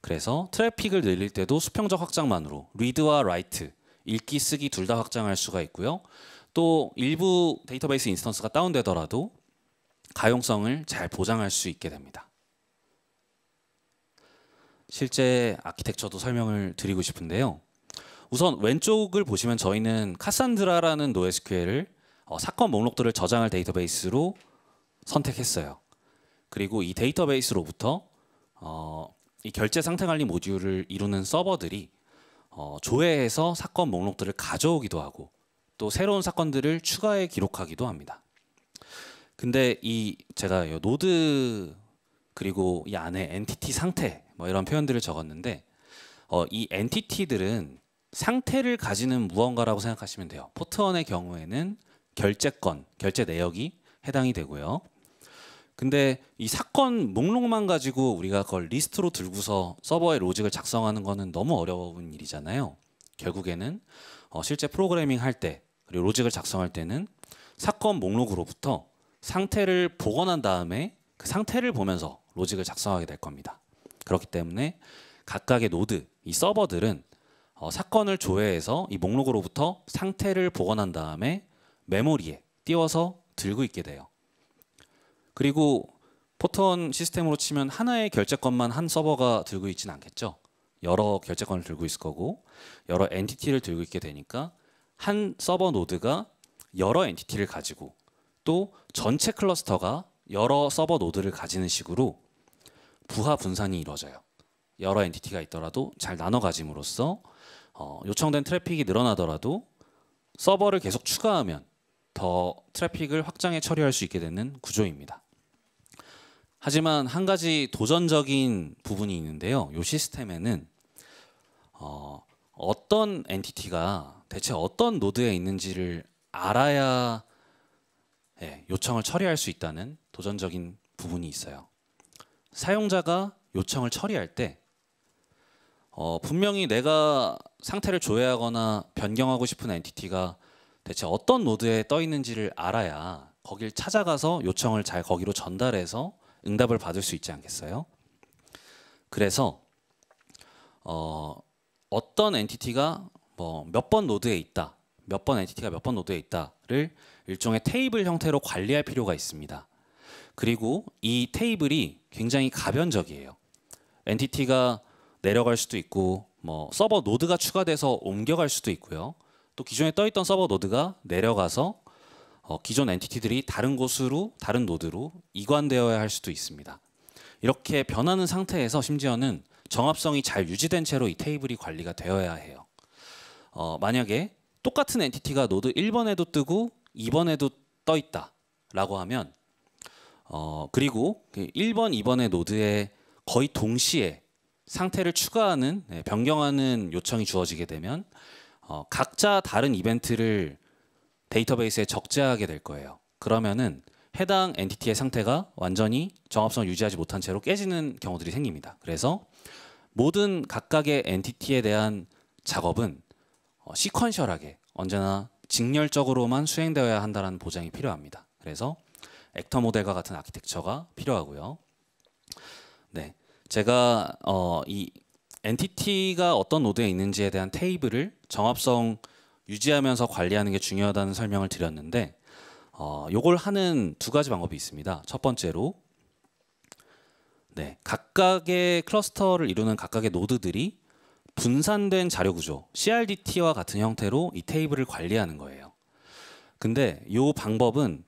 그래서 트래픽을 늘릴 때도 수평적 확장만으로 리드와 라이트, 읽기, 쓰기 둘 다 확장할 수가 있고요. 또 일부 데이터베이스 인스턴스가 다운되더라도 가용성을 잘 보장할 수 있게 됩니다. 실제 아키텍처도 설명을 드리고 싶은데요. 우선 왼쪽을 보시면 저희는 카산드라라는 NoSQL을 사건 목록들을 저장할 데이터베이스로 선택했어요. 그리고 이 데이터베이스로부터 이 결제 상태 관리 모듈을 이루는 서버들이 조회해서 사건 목록들을 가져오기도 하고 또 새로운 사건들을 추가해 기록하기도 합니다. 근데 제가 이 노드 그리고 이 안에 엔티티 상태 이런 표현들을 적었는데, 이 엔티티들은 상태를 가지는 무언가라고 생각하시면 돼요. 포트원의 경우에는 결제건, 결제 내역이 해당이 되고요. 근데 이 사건 목록만 가지고 우리가 그걸 리스트로 들고서 서버에 로직을 작성하는 거는 너무 어려운 일이잖아요. 결국에는 실제 프로그래밍 할 때 그리고 로직을 작성할 때는 사건 목록으로부터 상태를 복원한 다음에 그 상태를 보면서 로직을 작성하게 될 겁니다. 그렇기 때문에 각각의 노드, 이 서버들은 사건을 조회해서 이 목록으로부터 상태를 복원한 다음에 메모리에 띄워서 들고 있게 돼요. 그리고 포트원 시스템으로 치면 하나의 결제건만 한 서버가 들고 있지는 않겠죠. 여러 결제건을 들고 있을 거고 여러 엔티티를 들고 있게 되니까 한 서버 노드가 여러 엔티티를 가지고 또 전체 클러스터가 여러 서버 노드를 가지는 식으로 부하 분산이 이루어져요. 여러 엔티티가 있더라도 잘 나눠 가짐으로써 요청된 트래픽이 늘어나더라도 서버를 계속 추가하면 더 트래픽을 확장해 처리할 수 있게 되는 구조입니다. 하지만 한 가지 도전적인 부분이 있는데요. 이 시스템에는 어떤 엔티티가 대체 어떤 노드에 있는지를 알아야 요청을 처리할 수 있다는 도전적인 부분이 있어요. 사용자가 요청을 처리할 때 분명히 내가 상태를 조회하거나 변경하고 싶은 엔티티가 대체 어떤 노드에 떠 있는지를 알아야 거길 찾아가서 요청을 잘 거기로 전달해서 응답을 받을 수 있지 않겠어요? 그래서 어떤 엔티티가 몇 번 노드에 있다, 몇 번 엔티티가 몇 번 노드에 있다를 일종의 테이블 형태로 관리할 필요가 있습니다. 그리고 이 테이블이 굉장히 가변적이에요. 엔티티가 내려갈 수도 있고 서버 노드가 추가돼서 옮겨갈 수도 있고요. 또 기존에 떠있던 서버 노드가 내려가서 기존 엔티티들이 다른 곳으로 다른 노드로 이관되어야 할 수도 있습니다. 이렇게 변하는 상태에서 심지어는 정합성이 잘 유지된 채로 이 테이블이 관리가 되어야 해요. 만약에 똑같은 엔티티가 노드 1번에도 뜨고 2번에도 떠 있다라고 하면 그리고 1번, 2번의 노드에 거의 동시에 상태를 추가하는, 변경하는 요청이 주어지게 되면 각자 다른 이벤트를 데이터베이스에 적재하게 될 거예요. 그러면은 해당 엔티티의 상태가 완전히 정합성을 유지하지 못한 채로 깨지는 경우들이 생깁니다. 그래서 모든 각각의 엔티티에 대한 작업은 시퀀셜하게 언제나 직렬적으로만 수행되어야 한다는 보장이 필요합니다. 그래서 액터 모델과 같은 아키텍처가 필요하고요. 네, 제가 이 엔티티가 어떤 노드에 있는지에 대한 테이블을 정합성 유지하면서 관리하는 게 중요하다는 설명을 드렸는데 요걸 하는 두 가지 방법이 있습니다. 첫 번째로 각각의 클러스터를 이루는 각각의 노드들이 분산된 자료 구조, CRDT와 같은 형태로 이 테이블을 관리하는 거예요. 근데 이 방법은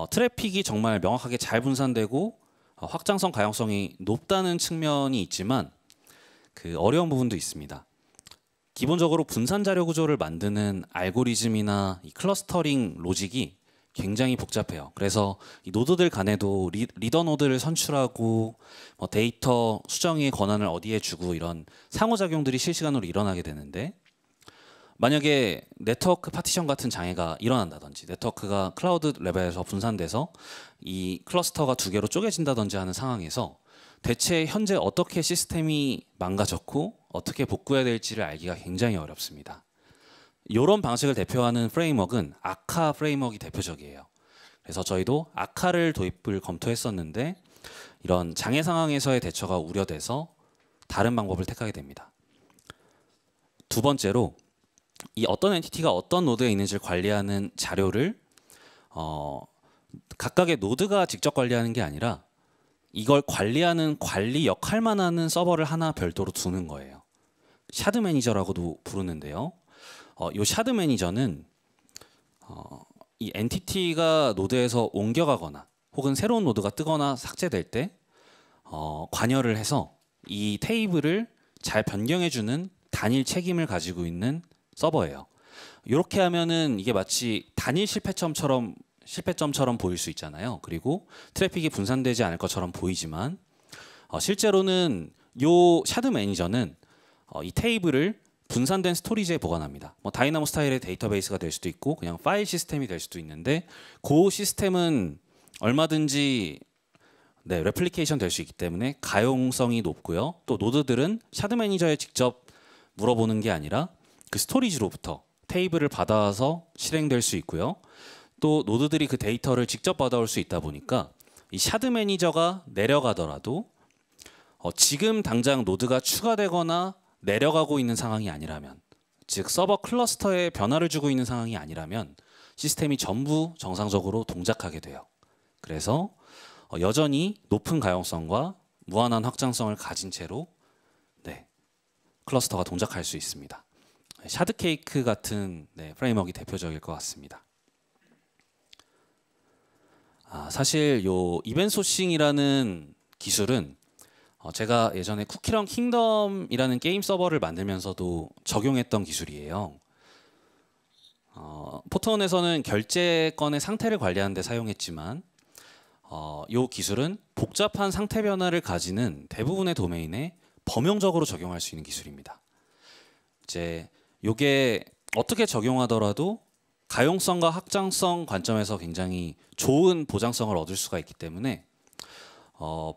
트래픽이 정말 명확하게 잘 분산되고 확장성, 가용성이 높다는 측면이 있지만 그 어려운 부분도 있습니다. 기본적으로 분산 자료 구조를 만드는 알고리즘이나 이 클러스터링 로직이 굉장히 복잡해요. 그래서 이 노드들 간에도 리더 노드를 선출하고 데이터 수정의 권한을 어디에 주고 이런 상호작용들이 실시간으로 일어나게 되는데, 만약에 네트워크 파티션 같은 장애가 일어난다든지 네트워크가 클라우드 레벨에서 분산돼서 이 클러스터가 두 개로 쪼개진다든지 하는 상황에서 대체 현재 어떻게 시스템이 망가졌고 어떻게 복구해야 될지를 알기가 굉장히 어렵습니다. 이런 방식을 대표하는 프레임워크는 아카 프레임워크가 대표적이에요. 그래서 저희도 아카를 도입을 검토했었는데 이런 장애 상황에서의 대처가 우려돼서 다른 방법을 택하게 됩니다. 두 번째로, 이 어떤 엔티티가 어떤 노드에 있는지를 관리하는 자료를 각각의 노드가 직접 관리하는 게 아니라 이걸 관리하는 관리 역할만 하는 서버를 하나 별도로 두는 거예요. 샤드 매니저라고도 부르는데요. 이 샤드 매니저는 이 엔티티가 노드에서 옮겨가거나 혹은 새로운 노드가 뜨거나 삭제될 때 관여를 해서 이 테이블을 잘 변경해주는 단일 책임을 가지고 있는 서버예요. 이렇게 하면은 이게 마치 단일 실패점처럼 보일 수 있잖아요. 그리고 트래픽이 분산되지 않을 것처럼 보이지만 실제로는 이 샤드 매니저는 이 테이블을 분산된 스토리지에 보관합니다. 다이나모 스타일의 데이터베이스가 될 수도 있고 그냥 파일 시스템이 될 수도 있는데 그 시스템은 얼마든지 레플리케이션 될 수 있기 때문에 가용성이 높고요. 또 노드들은 샤드 매니저에 직접 물어보는 게 아니라 그 스토리지로부터 테이블을 받아서 실행될 수 있고요. 또 노드들이 그 데이터를 직접 받아올 수 있다 보니까 이 샤드 매니저가 내려가더라도 지금 당장 노드가 추가되거나 내려가고 있는 상황이 아니라면, 즉 서버 클러스터에 변화를 주고 있는 상황이 아니라면 시스템이 전부 정상적으로 동작하게 돼요. 그래서 여전히 높은 가용성과 무한한 확장성을 가진 채로 클러스터가 동작할 수 있습니다. 샤드 케이크 같은 프레임워크가 대표적일 것 같습니다. 사실 요 이벤트 소싱이라는 기술은 제가 예전에 쿠키런 킹덤이라는 게임 서버를 만들면서도 적용했던 기술이에요. 포트원에서는 결제권의 상태를 관리하는 데 사용했지만 이 기술은 복잡한 상태 변화를 가지는 대부분의 도메인에 범용적으로 적용할 수 있는 기술입니다. 이제 이게 어떻게 적용하더라도 가용성과 확장성 관점에서 굉장히 좋은 보장성을 얻을 수가 있기 때문에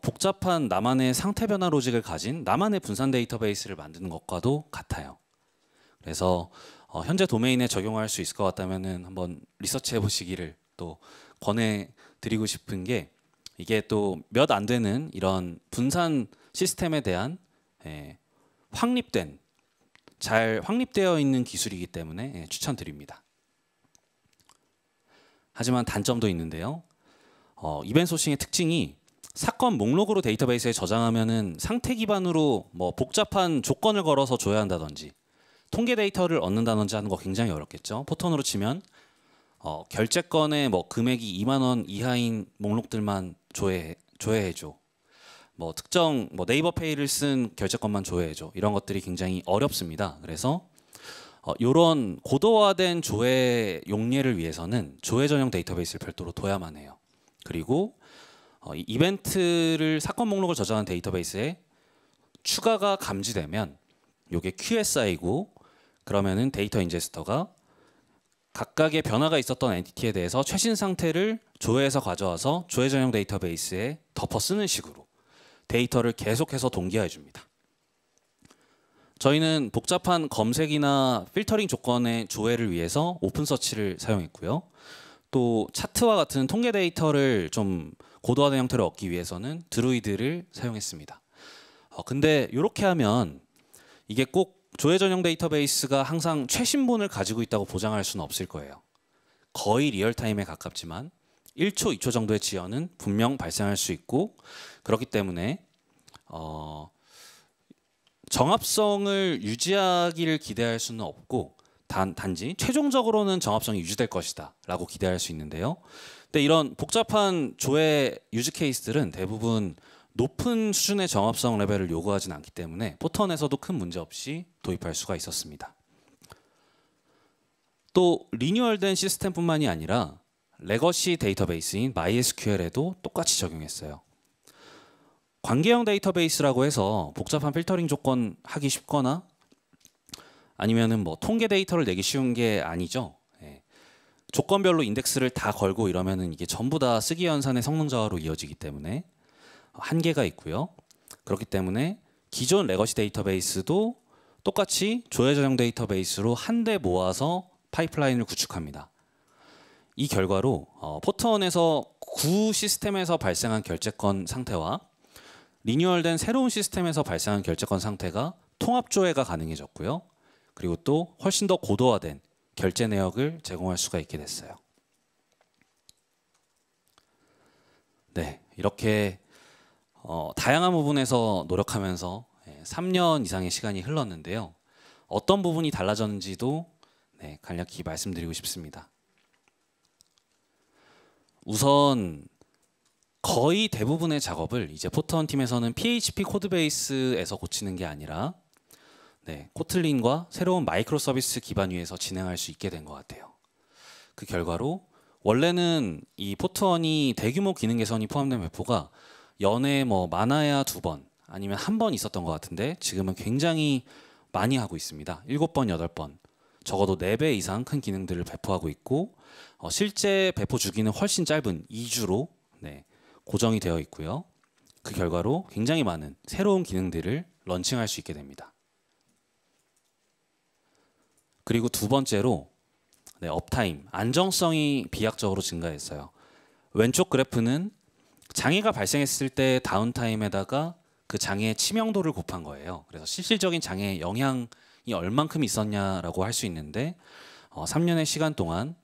복잡한 나만의 상태 변화 로직을 가진 나만의 분산 데이터베이스를 만드는 것과도 같아요. 그래서 현재 도메인에 적용할 수 있을 것 같다면은 한번 리서치해 보시기를 또 권해드리고 싶은 게, 이게 또 몇 안 되는 이런 분산 시스템에 대한 잘 확립되어 있는 기술이기 때문에 추천드립니다. 하지만 단점도 있는데요. 이벤트 소싱의 특징이 사건 목록으로 데이터베이스에 저장하면은 상태 기반으로 복잡한 조건을 걸어서 줘야 한다든지 통계 데이터를 얻는다든지 하는 거 굉장히 어렵겠죠. 포턴으로 치면 결제건의 금액이 2만 원 이하인 목록들만 조회해줘. 특정 네이버 페이를 쓴 결제건만 조회해줘. 이런 것들이 굉장히 어렵습니다. 그래서 이런 고도화된 조회 용례를 위해서는 조회 전용 데이터베이스를 별도로 둬야만 해요. 그리고 이벤트를 사건 목록을 저장한 데이터베이스에 추가가 감지되면 이게 큐에 쌓이고, 그러면은 데이터 인제스터가 각각의 변화가 있었던 엔티티에 대해서 최신 상태를 조회해서 가져와서 조회 전용 데이터베이스에 덮어 쓰는 식으로 데이터를 계속해서 동기화해 줍니다. 저희는 복잡한 검색이나 필터링 조건의 조회를 위해서 오픈서치를 사용했고요. 또 차트와 같은 통계 데이터를 좀 고도화된 형태로 얻기 위해서는 드루이드를 사용했습니다. 근데 이렇게 하면 이게 꼭 조회 전용 데이터베이스가 항상 최신본을 가지고 있다고 보장할 수는 없을 거예요. 거의 리얼타임에 가깝지만 1초, 2초 정도의 지연은 분명 발생할 수 있고, 그렇기 때문에 정합성을 유지하기를 기대할 수는 없고, 단지 최종적으로는 정합성이 유지될 것이다 라고 기대할 수 있는데요. 근데 이런 복잡한 조회 유즈 케이스들은 대부분 높은 수준의 정합성 레벨을 요구하진 않기 때문에 포턴에서도 큰 문제 없이 도입할 수가 있었습니다. 또 리뉴얼된 시스템뿐만이 아니라 레거시 데이터베이스인 MySQL에도 똑같이 적용했어요. 관계형 데이터베이스라고 해서 복잡한 필터링 조건 하기 쉽거나 아니면은 뭐 통계 데이터를 내기 쉬운 게 아니죠. 예. 조건별로 인덱스를 다 걸고 이러면은 이게 전부 다 쓰기 연산의 성능 저하로 이어지기 때문에 한계가 있고요. 그렇기 때문에 기존 레거시 데이터베이스도 똑같이 조회 전용 데이터베이스로 한데 모아서 파이프라인을 구축합니다. 이 결과로 포트원에서 구 시스템에서 발생한 결제권 상태와 리뉴얼된 새로운 시스템에서 발생한 결제권 상태가 통합 조회가 가능해졌고요. 그리고 또 훨씬 더 고도화된 결제 내역을 제공할 수가 있게 됐어요. 네, 이렇게 다양한 부분에서 노력하면서 3년 이상의 시간이 흘렀는데요. 어떤 부분이 달라졌는지도 간략히 말씀드리고 싶습니다. 우선 거의 대부분의 작업을 이제 포트원 팀에서는 PHP 코드베이스에서 고치는 게 아니라 코틀린과 새로운 마이크로 서비스 기반 위에서 진행할 수 있게 된 것 같아요. 그 결과로 원래는 이 포트원이 대규모 기능 개선이 포함된 배포가 연에 뭐 많아야 2번 아니면 1번 있었던 것 같은데 지금은 굉장히 많이 하고 있습니다. 7번, 8번 적어도 4배 이상 큰 기능들을 배포하고 있고 실제 배포 주기는 훨씬 짧은 2주로 고정이 되어 있고요. 그 결과로 굉장히 많은 새로운 기능들을 런칭할 수 있게 됩니다. 그리고 두 번째로 업타임, 안정성이 비약적으로 증가했어요. 왼쪽 그래프는 장애가 발생했을 때 다운타임에다가 그 장애의 치명도를 곱한 거예요. 그래서 실질적인 장애의 영향이 얼만큼 있었냐라고 할 수 있는데 3년의 시간 동안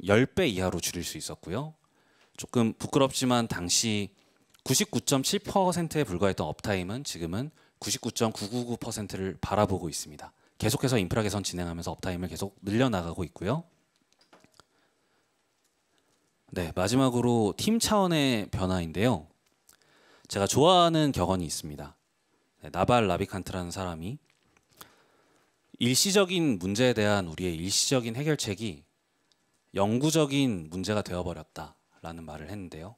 10배 이하로 줄일 수 있었고요. 조금 부끄럽지만 당시 99.7%에 불과했던 업타임은 지금은 99.999%를 바라보고 있습니다. 계속해서 인프라 개선 진행하면서 업타임을 계속 늘려나가고 있고요. 네, 마지막으로 팀 차원의 변화인데요. 제가 좋아하는 격언이 있습니다. 나발 라비칸트라는 사람이 일시적인 문제에 대한 우리의 일시적인 해결책이 영구적인 문제가 되어버렸다라는 말을 했는데요.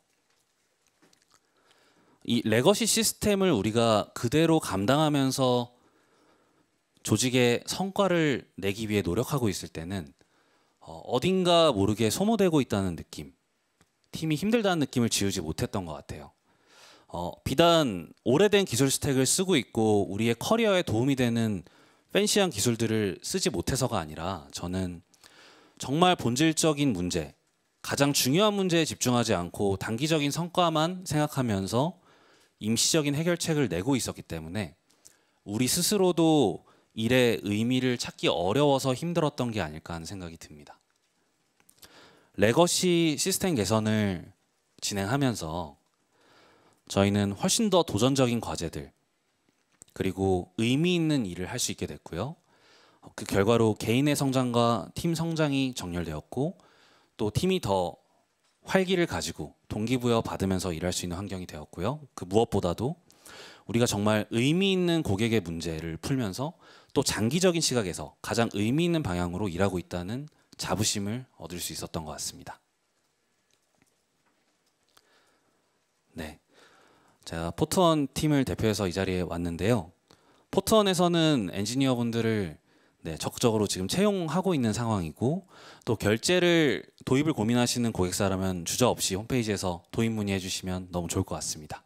이 레거시 시스템을 우리가 그대로 감당하면서 조직의 성과를 내기 위해 노력하고 있을 때는 어딘가 모르게 소모되고 있다는 느낌, 팀이 힘들다는 느낌을 지우지 못했던 것 같아요. 비단 오래된 기술 스택을 쓰고 있고 우리의 커리어에 도움이 되는 팬시한 기술들을 쓰지 못해서가 아니라 저는 정말 본질적인 문제, 가장 중요한 문제에 집중하지 않고 단기적인 성과만 생각하면서 임시적인 해결책을 내고 있었기 때문에 우리 스스로도 일의 의미를 찾기 어려워서 힘들었던 게 아닐까 하는 생각이 듭니다. 레거시 시스템 개선을 진행하면서 저희는 훨씬 더 도전적인 과제들 그리고 의미 있는 일을 할 수 있게 됐고요. 그 결과로 개인의 성장과 팀 성장이 정렬되었고 또 팀이 더 활기를 가지고 동기부여 받으면서 일할 수 있는 환경이 되었고요. 그 무엇보다도 우리가 정말 의미 있는 고객의 문제를 풀면서 또 장기적인 시각에서 가장 의미 있는 방향으로 일하고 있다는 자부심을 얻을 수 있었던 것 같습니다. 네, 제가 포트원 팀을 대표해서 이 자리에 왔는데요. 포트원에서는 엔지니어분들을 적극적으로 지금 채용하고 있는 상황이고 또 결제를 도입을 고민하시는 고객사라면 주저없이 홈페이지에서 도입 문의해 주시면 너무 좋을 것 같습니다.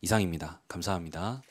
이상입니다. 감사합니다.